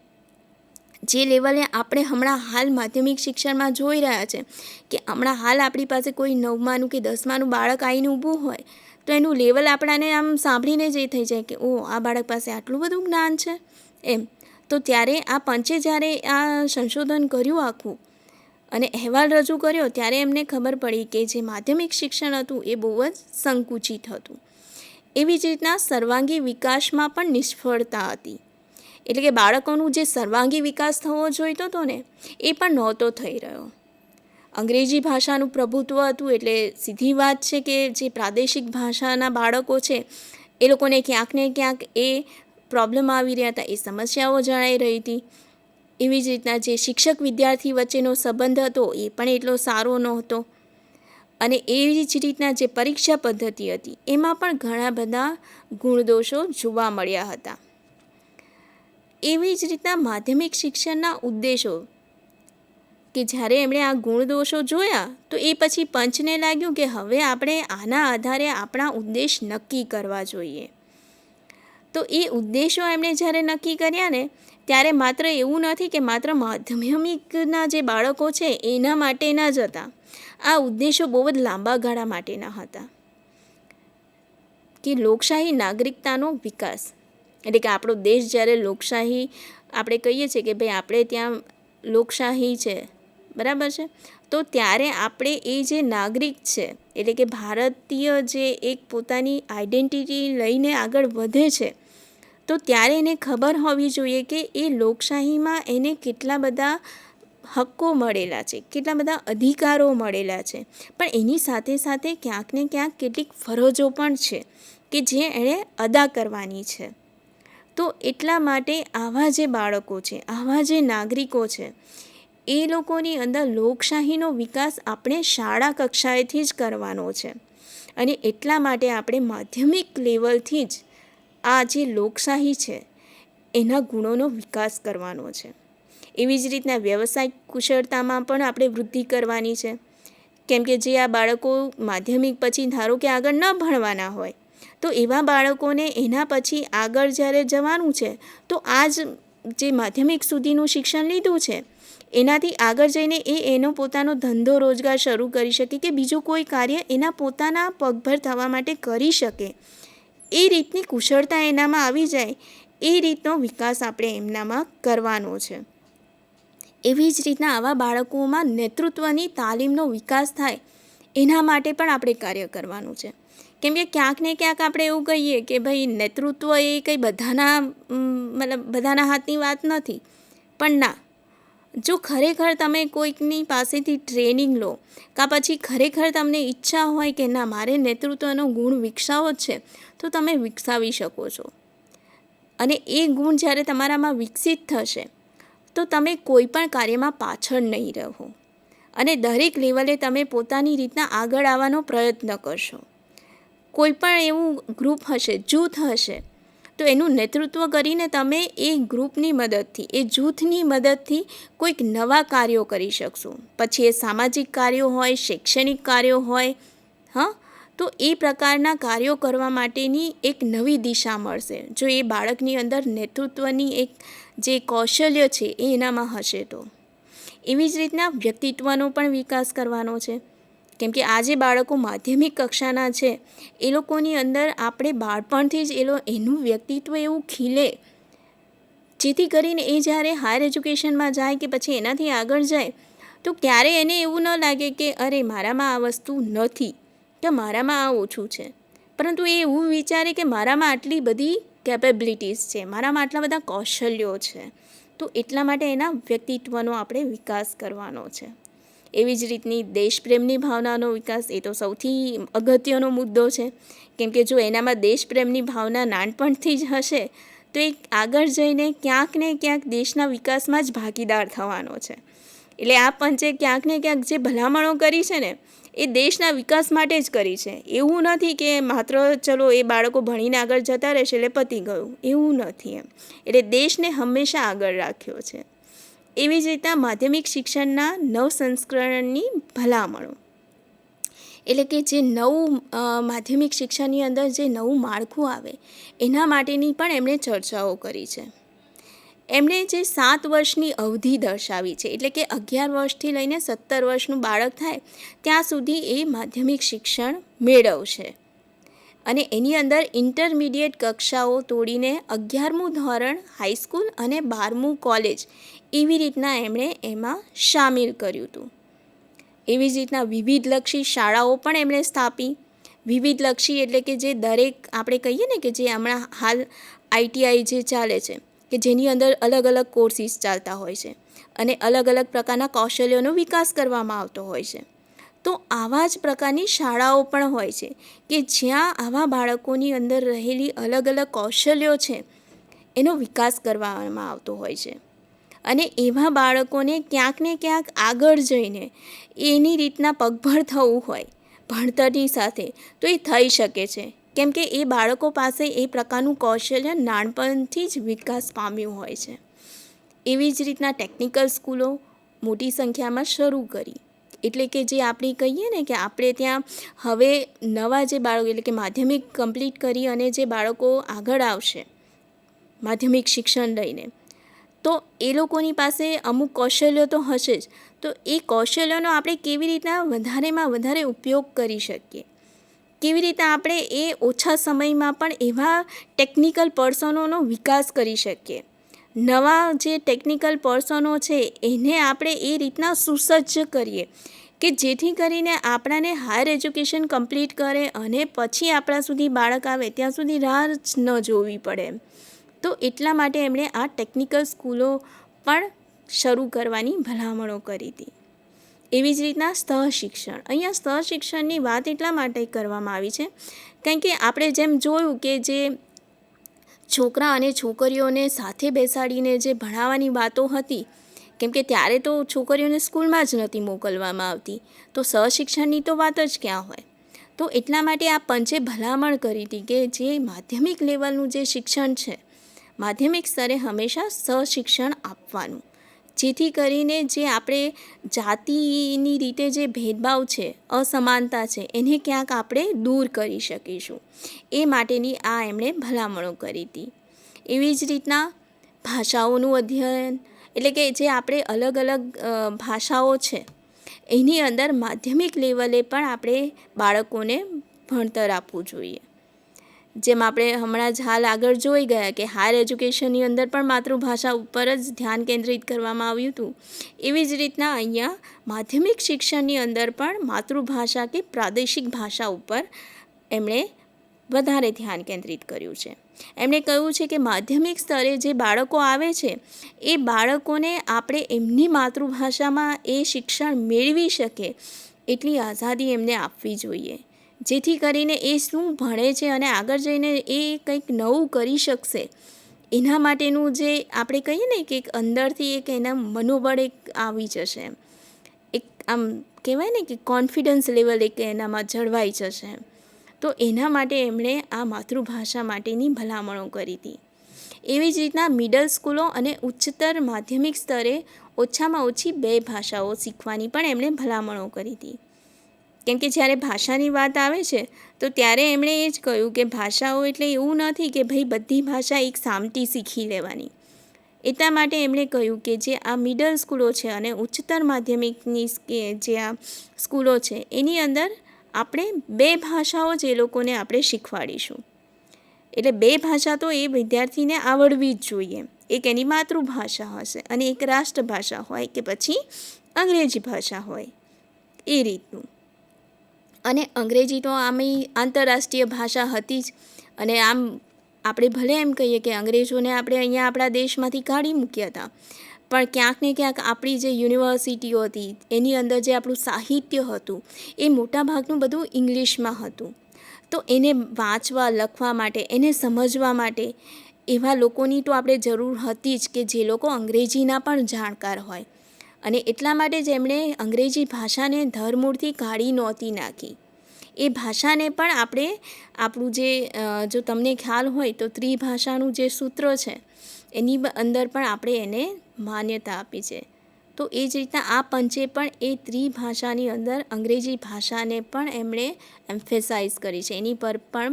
જે લેવલે આપણે હમણાં હાલ માધ્યમિક શિક્ષણમાં જોઈ રહ્યા છે કે હમણાં હાલ આપણી પાસે કોઈ 9માનું કે 10માનું બાળક આવીને ઊભું હોય તો એનું લેવલ આપણાને આમ સાંભળીને જ એ થઈ જાય કે ઓહ, આ બાળક પાસે આટલું બધું જ્ઞાન છે એમ. તો ત્યારે આ પંચે જ્યારે આ સંશોધન કર્યું આખું અને અહેવાલ રજૂ કર્યો ત્યારે એમને ખબર પડી કે જે માધ્યમિક શિક્ષણ હતું એ બહુ જ સંકુચિત હતું. એવી જ રીતના સર્વાંગી વિકાસમાં પણ નિષ્ફળતા હતી. એટલે કે બાળકોનું જે સર્વાંગી વિકાસ થવો જોઈતો હતો ને એ પણ નહોતો થઈ રહ્યો. અંગ્રેજી ભાષાનું પ્રભુત્વ હતું. એટલે સીધી વાત છે કે જે પ્રાદેશિક ભાષાના બાળકો છે એ લોકોને ક્યાંક ને ક્યાંક એ પ્રોબ્લેમ આવી રહ્યા હતા, એ સમસ્યાઓ જણાઈ રહી હતી. એવી જ રીતના જે શિક્ષક વિદ્યાર્થી વચ્ચેનો સંબંધ હતો એ પણ એટલો સારો નહોતો. અને એવી જ રીતના જે પરીક્ષા પદ્ધતિ હતી એમાં પણ ઘણા બધા ગુણદોષો જોવા મળ્યા હતા. એવી જ રીતના માધ્યમિક શિક્ષણના ઉદ્દેશો કે જ્યારે એમણે આ ગુણદોષો જોયા તો એ પછી પંચને લાગ્યું કે હવે આપણે આના આધારે આપણા ઉદ્દેશ નક્કી કરવા જોઈએ. તો એ ઉદ્દેશો એમણે જ્યારે નક્કી કર્યા ને ત્યારે માત્ર એવું નથી કે માત્ર માધ્યમિકના જે બાળકો છે એના માટેના જ હતા. આ ઉદ્દેશો બહુ જ લાંબા ગાળા માટેના હતા કે લોકશાહી નાગરિકતાનો વિકાસ. એટલે કે આપણો દેશ જ્યારે લોકશાહી આપણે કહીએ છીએ કે ભાઈ આપણે ત્યાં લોકશાહી છે, બરાબર છે, તો ત્યારે આપણે એ જે નાગરિક છે એટલે કે ભારતીય જે એક પોતાની આઈડેન્ટિટી લઈને આગળ વધે છે તો ત્યારે એને ખબર હોવી જોઈએ કે એ લોકશાહીમાં એને કેટલા બધા હક્કો મળેલા છે, કેટલા બધા અધિકારો મળેલા છે, પણ એની સાથે સાથે ક્યાંક ને ક્યાંક કેટલીક ફરજો પણ છે કે જે એણે અદા કરવાની છે. તો એટલા માટે આવા જે બાળકો છે, આવા જે નાગરિકો છે એ લોકોની અંદર લોકશાહીનો વિકાસ આપણે શાળા કક્ષાએથી જ કરવાનો છે. અને એટલા માટે આપણે માધ્યમિક લેવલથી જ આ જે લોકશાહી છે એના ગુણોનો વિકાસ કરવાનો છે. એવી જ રીતના વ્યવસાયિક કુશળતામાં પણ આપણે વૃદ્ધિ કરવાની છે. કેમ કે જે આ બાળકો માધ્યમિક પછી ધારો કે આગળ ન ભણવાના હોય તો એવા બાળકોને એના પછી આગળ જ્યારે જવાનું છે તો આ જ જે માધ્યમિક સુધીનું શિક્ષણ લીધું છે એનાથી આગળ જઈને એનો પોતાનો ધંધો રોજગાર શરૂ કરી શકે કે બીજું કોઈ કાર્ય એના પોતાના પગભર થવા માટે કરી શકે. એ રીતની કુશળતા એનામાં આવી જાય, એ રીતનો વિકાસ આપણે એમનામાં કરવાનો છે. એવી જ રીતના આવા બાળકોમાં નેતૃત્વની તાલીમનો વિકાસ થાય એના માટે પણ આપણે કાર્ય કરવાનું છે. કેમ કે ક્યાંક ને ક્યાંક આપણે એવું કહીએ કે ભાઈ નેતૃત્વ એ કંઈ બધાના હાથની વાત નથી, પણ ના, જો ખરેખર તમે કોઈકની પાસેથી ટ્રેનિંગ લો કાં પછી ખરેખર તમને ઈચ્છા હોય કે ના મારે નેતૃત્વનો ગુણ વિકસાવવો જ છે તો તમે વિકસાવી શકો છો. અને એ ગુણ જ્યારે તમારામાં વિકસિત થશે તો તમે કોઈ પણ કાર્યમાં પાછળ નહીં રહો અને દરેક લેવલે તમે પોતાની રીતના આગળ આવવાનો પ્રયત્ન કરશો. કોઈ પણ એવું ગ્રુપ હશે, જૂથ હશે, તો એનું નેતૃત્વ કરીને તમે એ ગ્રુપની મદદથી, એ જૂથની મદદથી કોઈક નવા કાર્યો કરી શકશો. પછી એ સામાજિક કાર્યો હોય, શૈક્ષણિક કાર્યો હોય, તો એ પ્રકારના કાર્યો કરવા માટેની એક નવી દિશા મળશે જો એ બાળકની અંદર નેતૃત્વની એક જે કૌશલ્ય છે એ એનામાં હશે તો. એવી જ રીતના વ્યક્તિત્વનો પણ વિકાસ કરવાનો છે, કેમ કે આ જે બાળકો માધ્યમિક કક્ષાના છે એ લોકોની અંદર આપણે બાળપણથી જ એનું વ્યક્તિત્વ એવું ખીલે, જેથી કરીને એ જ્યારે હાયર એજ્યુકેશનમાં જાય કે પછી એનાથી આગળ જાય તો ક્યારે એને એવું ન લાગે કે અરે મારામાં આ વસ્તુ નથી કે મારામાં આ ઓછું છે, પરંતુ એ એવું વિચારે કે મારામાં આટલી બધી કેપેબિલિટીઝ છે, મારામાં આટલા બધા કૌશલ્યો છે. તો એટલા માટે એના વ્યક્તિત્વનો આપણે વિકાસ કરવાનો છે. એવી જ રીતની દેશપ્રેમની ભાવનાનો વિકાસ એ તો સૌથી અગત્યનો મુદ્દો છે, કેમ કે જો એનામાં દેશપ્રેમની ભાવના નાનપણથી જ હશે તો એ આગળ જઈને ક્યાંક ને ક્યાંક દેશના વિકાસમાં જ ભાગીદાર થવાનો છે. એટલે આ પંચે ક્યાંક ને ક્યાંક જે ભલામણો કરી છે ને એ દેશના વિકાસ માટે જ કરી છે. એવું નથી કે માત્ર ચલો એ બાળકો ભણીને આગળ જતા રહેશે એટલે પતી ગયું, એવું નથી એમ. એટલે દેશને હંમેશા આગળ રાખ્યો છે. એવી જ રીતના માધ્યમિક શિક્ષણના નવ સંસ્કરણની ભલામણો, એટલે કે જે નવું માધ્યમિક શિક્ષણની અંદર જે નવું માળખું આવે એના માટેની પણ એમણે ચર્ચાઓ કરી છે. એમણે જે 7 વર્ષની અવધિ દર્શાવી છે, એટલે કે 11 વર્ષથી લઈને 17 વર્ષનું બાળક થાય ત્યાં સુધી એ માધ્યમિક શિક્ષણ મેળવશે અને એની અંદર ઇન્ટરમીડિયેટ કક્ષાઓ તોડીને 11મું ધોરણ હાઈસ્કૂલ અને 12મું કોલેજ એવી રીતના એમણે એમાં સામેલ કર્યું હતું. એવી જ રીતના વિવિધલક્ષી શાળાઓ પણ એમણે સ્થાપી. વિવિધલક્ષી એટલે કે જે દરેક આપણે કહીએ ને કે જે હમણાં હાલ ITI જે ચાલે છે કે જેની અંદર અલગ અલગ કોર્સિસ ચાલતા હોય છે અને અલગ અલગ પ્રકારના કૌશલ્યોનો વિકાસ કરવામાં આવતો હોય છે. તો આવા જ પ્રકારની શાળાઓ પણ હોય છે કે જ્યાં આવા બાળકોની અંદર રહેલી અલગ અલગ કૌશલ્યો છે એનો વિકાસ કરવામાં આવતો હોય છે અને એવા બાળકોને ક્યાંક ને ક્યાંક આગળ જઈને એની રીતના પગભર થવું હોય ભણતરની સાથે તો એ થઈ શકે છે, કેમ કે એ બાળકો પાસે એ પ્રકારનું કૌશલ્ય નાનપણથી જ વિકાસ પામ્યું હોય છે. એવી જ રીતના ટેકનિકલ સ્કૂલો મોટી સંખ્યામાં શરૂ કરી, એટલે કે જે આપણે કહીએ ને કે આપણે ત્યાં હવે નવા જે બાળકો એટલે કે માધ્યમિક કમ્પ્લીટ કરી અને જે બાળકો આગળ આવશે માધ્યમિક શિક્ષણ લઈને, તો એ લોકોની પાસે અમુક કૌશલ્યો તો હશે જ, તો એ કૌશલ્યોનો આપણે કેવી રીતના વધારેમાં વધારે ઉપયોગ કરી શકીએ, કેવી રીતે આપણે એ ઓછા સમયમાં પણ એવા ટેકનિકલ પર્સનોનો વિકાસ કરી શકીએ. નવા જે ટેકનિકલ પર્સનો છે એને આપણે એ રીતના સુસજ્જ કરીએ કે જેથી કરીને આપણાને હાયર એજ્યુકેશન કમ્પ્લીટ કરે અને પછી આપણા સુધી બાળક આવે ત્યાં સુધી રાહ જ ન જોવી પડે. તો એટલા માટે એમણે આ ટેકનિકલ સ્કૂલો પણ શરૂ કરવાની ભલામણો કરી હતી. એવી જ રીતના સહશિક્ષણ, અહીંયા સહશિક્ષણની વાત એટલા માટે કરવામાં આવી છે કારણ કે આપણે જેમ જોયું કે જે છોકરા અને છોકરીઓને સાથે બેસાડીને જે ભણાવવાની વાતો હતી, કેમ કે ત્યારે તો છોકરીઓને સ્કૂલમાં જ નહોતી મોકલવામાં આવતી, તો સહશિક્ષણની તો વાત જ ક્યાં હોય. તો એટલા માટે આ પંચે ભલામણ કરી હતી કે જે માધ્યમિક લેવલનું જે શિક્ષણ છે માધ્યમિક સ્તરે હંમેશા સહશિક્ષણ આપવાનું, જેથી કરીને જે આપણે જાતિની રીતે જે ભેદભાવ છે, અસમાનતા છે એને ક્યાંક આપણે દૂર કરી શકીશું. એ માટેની આ એમણે ભલામણો કરી હતી. એવી જ રીતના ભાષાઓનું અધ્યયન, એટલે કે જે આપણે અલગ અલગ ભાષાઓ છે એની અંદર માધ્યમિક લેવલે પણ આપણે બાળકોને ભણતર આપવું જોઈએ. જેમ આપણે હમણાં જ હાલ આગળ જોઈ ગયા કે હાયર એજ્યુકેશનની અંદર પણ માતૃભાષા ઉપર જ ધ્યાન કેન્દ્રિત કરવામાં આવ્યું હતું, એવી જ રીતના અહીંયા માધ્યમિક શિક્ષણની અંદર પણ માતૃભાષા કે પ્રાદેશિક ભાષા ઉપર એમણે વધારે ધ્યાન કેન્દ્રિત કર્યું છે. એમણે કહ્યું છે કે માધ્યમિક સ્તરે જે બાળકો આવે છે એ બાળકોને આપણે એમની માતૃભાષામાં એ શિક્ષણ મેળવી શકે એટલી આઝાદી એમને આપવી જોઈએ, જેથી કરીને એ શું ભણે છે અને આગળ જઈને એ કંઈક નવું કરી શકશે એના માટેનું જે આપણે કહીએ ને કે એક અંદરથી એક એના મનોબળ એક આવી જશે, એક આમ કહેવાય ને કે કોન્ફિડન્સ લેવલ એક એનામાં જળવાઈ જશે. તો એના માટે એમણે આ માતૃભાષા માટેની ભલામણો કરી હતી. એવી જ રીતના મિડલ સ્કૂલો અને ઉચ્ચતર માધ્યમિક સ્તરે ઓછામાં ઓછી 2 ભાષાઓ શીખવાની પણ એમણે ભલામણો કરી હતી. કેમ કે જ્યારે ભાષાની વાત આવે છે તો ત્યારે એમણે એ જ કહ્યું કે ભાષાઓ એટલે એવું નથી કે ભાઈ બધી ભાષા એક સામટી શીખી લેવાની. એટલા માટે એમણે કહ્યું કે જે આ મિડલ સ્કૂલો છે અને ઉચ્ચતર માધ્યમિકની જે આ સ્કૂલો છે એની અંદર આપણે 2 ભાષાઓ જ એ લોકોને આપણે શીખવાડીશું. એટલે 2 ભાષા તો એ વિદ્યાર્થીને આવડવી જ જોઈએ. એક એની માતૃભાષા હશે અને એક રાષ્ટ્રભાષા હોય કે પછી અંગ્રેજી ભાષા હોય એ રીતનું. અને અંગ્રેજી તો આમે આંતરરાષ્ટ્રીય ભાષા હતી જ. અને આમ આપણે ભલે એમ કહીએ કે અંગ્રેજોને આપણે અહીંયા આપણા દેશમાંથી કાઢી મૂક્યા હતા, પણ ક્યાંક ને ક્યાંક આપણી જે યુનિવર્સિટીઓ હતી એની અંદર જે આપણું સાહિત્ય હતું એ મોટાભાગનું બધું ઇંગ્લિશમાં હતું. તો એને વાંચવા લખવા માટે, એને સમજવા માટે એવા લોકોની તો આપણે જરૂર હતી જ કે જે લોકો અંગ્રેજીના પણ જાણકાર હોય. અને એટલા માટે જ એમણે અંગ્રેજી ભાષાને ધરમૂળથી કાઢી નહોતી નાખી. એ ભાષાને પણ આપણે આપણું જે જો તમને ખ્યાલ હોય તો ત્રિભાષાનું જે સૂત્ર છે એની અંદર પણ આપણે એને માન્યતા આપી છે. તો એ જ રીતના આ પંચે પણ એ ત્રિભાષાની અંદર અંગ્રેજી ભાષાને પણ એમણે એમ્ફેસાઇઝ કરી છે, એની પર પણ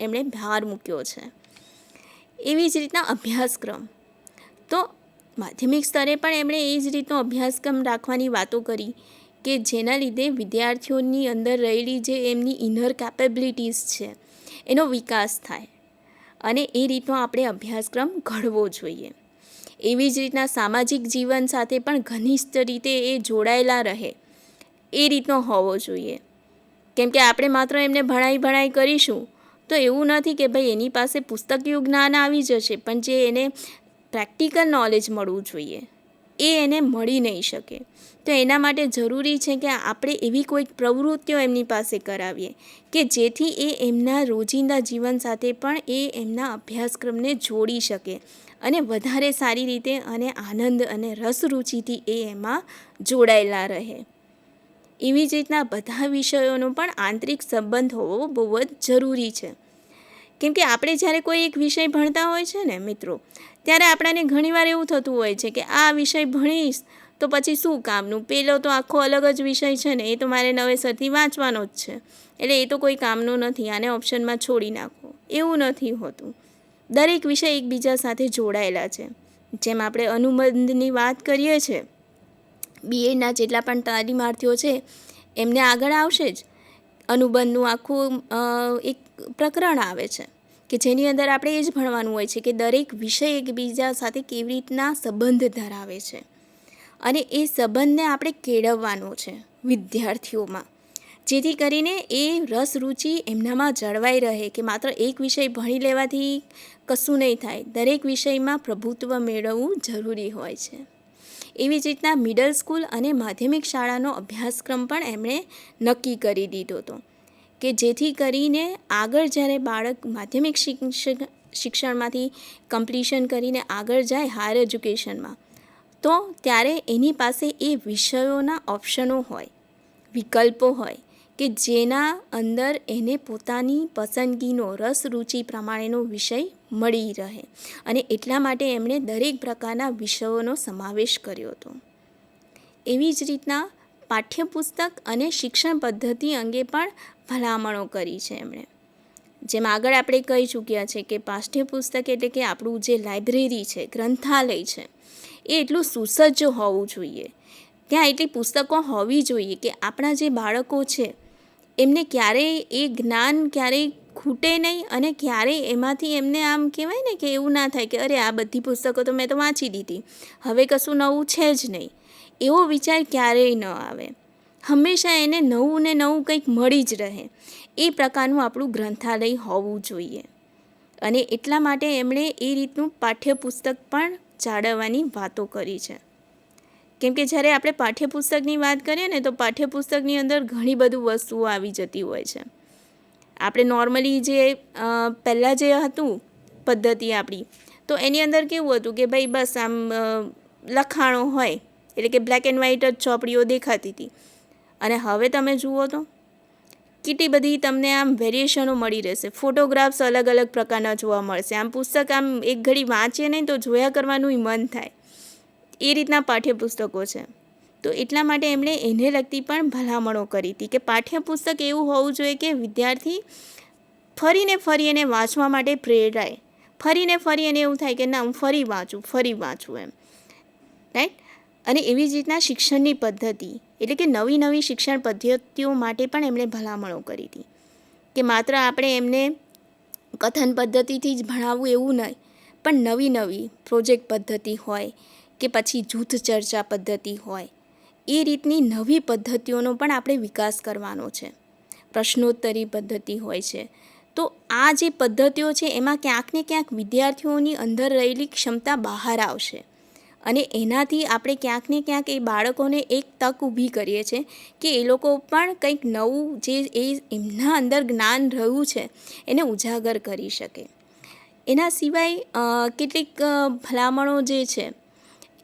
એમણે ભાર મૂક્યો છે. એવી જ રીતના અભ્યાસક્રમ, તો માધ્યમિક સ્તરે પણ એમણે એ જ રીતનો અભ્યાસક્રમ રાખવાની વાતો કરી કે જેના લીધે વિદ્યાર્થીઓની અંદર રહેલી જે એમની ઇનર કેપેબિલિટીઝ છે એનો વિકાસ થાય અને એ રીતનો આપણે અભ્યાસક્રમ ઘડવો જોઈએ. એવી જ રીતના સામાજિક જીવન સાથે પણ ઘનિષ્ઠ રીતે એ જોડાયેલા રહે એ રીતનો હોવો જોઈએ. કેમ કે આપણે માત્ર એમને ભણાઈ કરીશું તો એવું નથી કે ભાઈ એની પાસે પુસ્તકીય જ્ઞાન આવી જશે, પણ જે એને પ્રેક્ટિકલ નોલેજ મળવું જોઈએ એ એને મળી નહીં શકે. તો એના માટે જરૂરી છે કે આપણે એવી કોઈક પ્રવૃત્તિઓ એમની પાસે કરાવીએ કે જેથી એ એમના રોજિંદા જીવન સાથે પણ એ એમના અભ્યાસક્રમને જોડી શકે અને વધારે સારી રીતે અને આનંદ અને રસરૂચિથી એ એમાં જોડાયેલા રહે. એવી જ રીતના બધા વિષયોનો પણ આંતરિક સંબંધ હોવો બહુ જ જરૂરી છે. કેમ કે આપણે જ્યારે કોઈ એક વિષય ભણતા હોય છે ને મિત્રો, ત્યારે આપણને ઘણીવાર એવું થતું હોય છે કે આ વિષય ભણીશ તો પછી શું કામનું, પેલો તો આખો અલગ જ વિષય છે ને, એ તો મારે નવેસરથી વાંચવાનો જ છે, એટલે એ તો કોઈ કામનો નથી, આને ઓપ્શનમાં છોડી નાખો. એવું નથી હોતું. દરેક વિષય એકબીજા સાથે જોડાયેલા છે. જેમ આપણે અનુબંધની વાત કરીએ છીએ, બીએડના જેટલા પણ તાલીમાર્થીઓ છે એમને આગળ આવશે જ અનુબંધનું આખું એક પ્રકરણ આવે છે કે જેની અંદર આપણે એ જ ભણવાનું હોય છે કે દરેક વિષય એકબીજા સાથે કેવી રીતના સંબંધ ધરાવે છે અને એ સંબંધને આપણે કેળવવાનો છે વિદ્યાર્થીઓમાં, જેથી કરીને એ રસરૂચિ એમનામાં જળવાઈ રહે કે માત્ર એક વિષય ભણી લેવાથી કશું નહીં થાય, દરેક વિષયમાં પ્રભુત્વ મેળવવું જરૂરી હોય છે. એવી જ રીતના મિડલ સ્કૂલ અને માધ્યમિક શાળાનો અભ્યાસક્રમ પણ એમણે નક્કી કરી દીધો હતો કે જેથી કરીને આગળ જ્યારે બાળક માધ્યમિક શિક્ષણમાંથી કમ્પ્લીશન કરીને આગળ જાય હાયર એજ્યુકેશનમાં, તો ત્યારે એની પાસે એ વિષયોના ઓપ્શનો હોય, વિકલ્પો હોય કે જેના અંદર એને પોતાની પસંદગીનો રસરૂચિ પ્રમાણેનો વિષય મળી રહે. અને એટલા માટે એમણે દરેક પ્રકારના વિષયોનો સમાવેશ કર્યો હતો. એવી જ રીતના પાઠ્યપુસ્તક અને શિક્ષણ પદ્ધતિ અંગે પણ ભલામણો કરી છે એમણે. જેમ આગળ આપણે કહી ચૂક્યા છે કે પાઠ્યપુસ્તક એટલે કે આપણું જે લાઇબ્રેરી છે, ગ્રંથાલય છે, એ એટલું સુસજ્જ હોવું જોઈએ. ત્યાં એટલી પુસ્તકો હોવી જોઈએ કે આપણા જે બાળકો છે એમને ક્યારેય એ જ્ઞાન ક્યારેય ખૂટે નહીં અને ક્યારેય એમાંથી એમને આમ કહેવાય ને કે એવું ના થાય કે અરે આ બધી પુસ્તકો તો મેં તો વાંચી દીધી, હવે કશું નવું છે જ નહીં, એવો વિચાર ક્યારેય ન આવે. હંમેશા એને નવું ને નવું કંઈક મળી જ રહે એ પ્રકારનું આપણું ગ્રંથાલય હોવું જોઈએ. અને એટલા માટે એમણે એ રીતનું પાઠ્યપુસ્તક પણ જાળવવાની વાતો કરી છે. કેમ કે જ્યારે આપણે પાઠ્યપુસ્તકની વાત કરીએ ને તો પાઠ્યપુસ્તકની અંદર ઘણી બધી વસ્તુઓ આવી જતી હોય છે. આપણે નોર્મલી જે પહેલાં જે હતું પદ્ધતિ આપણી, તો એની અંદર કેવું હતું કે ભાઈ બસ આમ લખાણો હોય, એટલે કે બ્લેક એન્ડ વ્હાઇટ જ ચોપડીઓ દેખાતી હતી. અને હવે તમે જુઓ તો કેટલી બધી તમને આમ વેરિએશનો મળી રહેશે. ફોટોગ્રાફ્સ અલગ અલગ પ્રકારના જોવા મળશે. આમ પુસ્તક આમ એક ઘડી વાંચીએ નહીં તો જોયા કરવાનું મન થાય, એ રીતના પાઠ્યપુસ્તકો છે. તો એટલા માટે એમણે એને લગતી પણ ભલામણો કરી હતી કે પાઠ્યપુસ્તક એવું હોવું જોઈએ કે વિદ્યાર્થી ફરીને ફરી એને વાંચવા માટે પ્રેરાય, ફરીને ફરી એને એવું થાય કે ના હું ફરી વાંચું એમ, રાઈટ. અને એવી જ રીતના શિક્ષણની પદ્ધતિ, એટલે કે નવી નવી શિક્ષણ પદ્ધતિઓ માટે પણ એમણે ભલામણો કરી હતી કે માત્ર આપણે એમને કથન પદ્ધતિથી જ ભણાવવું એવું નહીં, પણ નવી નવી પ્રોજેક્ટ પદ્ધતિ હોય કે પછી જૂથ ચર્ચા પદ્ધતિ હોય, એ રીતની નવી પદ્ધતિઓનો પણ આપણે વિકાસ કરવાનો છે. પ્રશ્નોત્તરી પદ્ધતિ હોય છે. તો આ જે પદ્ધતિઓ છે એમાં ક્યાંક ને ક્યાંક વિદ્યાર્થીઓની અંદર રહેલી ક્ષમતા બહાર આવશે અને એનાથી આપણે ક્યાંક ને ક્યાંક એ બાળકોને એક તક ઊભી કરીએ છીએ કે એ લોકો પણ કંઈક નવું જે એમના અંદર જ્ઞાન રહ્યું છે એને ઉજાગર કરી શકે. એના સિવાય કેટલીક ભલામણો જે છે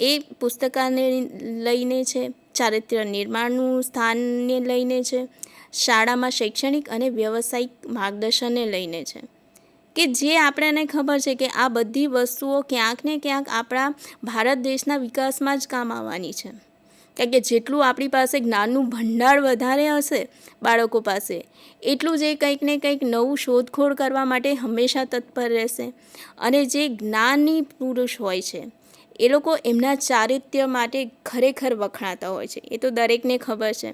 એ પુસ્તકાને લઈને છે, ચારિત્ર્ય નિર્માણનું સ્થાનને લઈને છે, શાળામાં શૈક્ષણિક અને વ્યવસાયિક માર્ગદર્શનને લઈને છે, કે જે આપણને ખબર છે કે આ બધી વસ્તુઓ ક્યાંક ને ક્યાંક આપણા ભારત દેશના વિકાસમાં જ કામ આવવાની છે. કારણ કે જેટલું આપણી પાસે જ્ઞાનનું ભંડાર વધારે હશે બાળકો પાસે, એટલું જ એ કંઈક ને કંઈક નવું શોધખોળ કરવા માટે હંમેશા તત્પર રહેશે. અને જે જ્ઞાની પુરુષ હોય છે એ લોકો એમના ચારિત્ર્ય માટે ખરેખર વખણાતા હોય છે, એ તો દરેકને ખબર છે.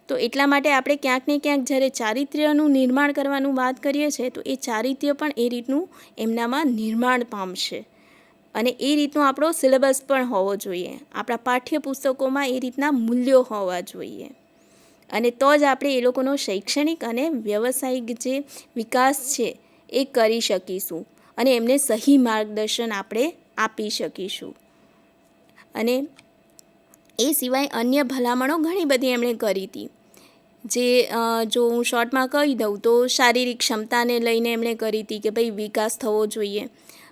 તો એટલા માટે આપણે ક્યાંક ને ક્યાંક જ્યારે ચારિત્ર્યનું નિર્માણ કરવાનું વાત કરીએ છીએ તો એ ચારિત્ર્ય પણ એ રીતનું એમનામાં નિર્માણ પામશે. અને એ રીતનો આપણો સિલેબસ પણ હોવો જોઈએ, આપણા પાઠ્યપુસ્તકોમાં એ રીતના મૂલ્યો હોવા જોઈએ. અને તો જ આપણે એ લોકોનો શૈક્ષણિક અને વ્યવસાયિક જે વિકાસ છે એ કરી શકીશું અને એમને સહી માર્ગદર્શન આપણે આપી શકીશું. અને એ સિવાય અન્ય ભલામણો ઘણી બધી એમણે કરી હતી. જે જો હું શોર્ટમાં કહી દઉં તો શારીરિક ક્ષમતાને લઈને એમણે કરી હતી કે ભાઈ વિકાસ થવો જોઈએ,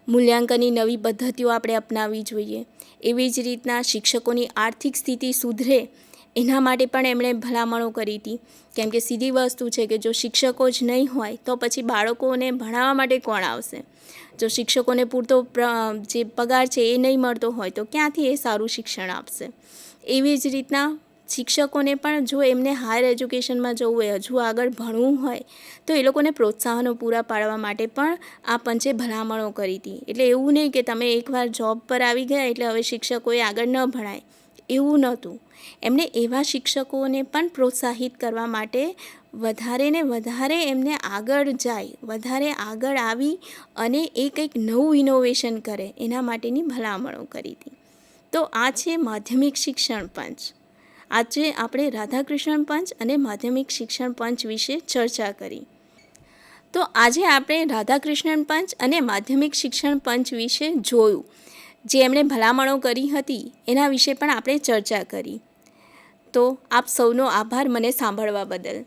મૂલ્યાંકનની નવી પદ્ધતિઓ આપણે અપનાવવી જોઈએ. એવી જ રીતના શિક્ષકોની આર્થિક સ્થિતિ સુધરે એના માટે પણ એમણે ભલામણો કરી હતી. કેમ કે સીધી વસ્તુ છે કે જો શિક્ષકો જ નહીં હોય તો પછી બાળકોને ભણાવવા માટે કોણ આવશે? જો શિક્ષકોને પૂરતો જે પગાર છે એ નહીં મળતો હોય તો ક્યાંથી એ સારું શિક્ષણ આપશે? એવી જ રીતના શિક્ષકોને પણ જો એમને હાયર એજ્યુકેશનમાં જવું હોય, હજુ આગળ ભણવું હોય તો એ લોકોને પ્રોત્સાહનો પૂરા પાડવા માટે પણ આ પંચે ભલામણો કરી હતી. એટલે એવું નહીં કે તમે એકવાર જોબ પર આવી ગયા એટલે હવે શિક્ષકોએ આગળ ન ભણાય, એવું નહોતું. એમને એવા શિક્ષકોને પણ પ્રોત્સાહિત કરવા માટે વધારે ને વધારે એમને આગળ જાય, વધારે આગળ આવી અને એ કંઈક નવું ઇનોવેશન કરે એના માટેની ભલામણો કરી હતી. તો આ છે માધ્યમિક શિક્ષણ પંચ. આજે આપણે રાધાકૃષ્ણ પંચ અને માધ્યમિક શિક્ષણ પંચ વિશે ચર્ચા કરી. તો આજે આપણે રાધાકૃષ્ણન પંચ અને માધ્યમિક શિક્ષણ પંચ વિશે જોયું. જે એમણે ભલામણો કરી હતી એના વિશે પણ આપણે ચર્ચા કરી. તો આપ સૌનો આભાર મને સાંભળવા બદલ.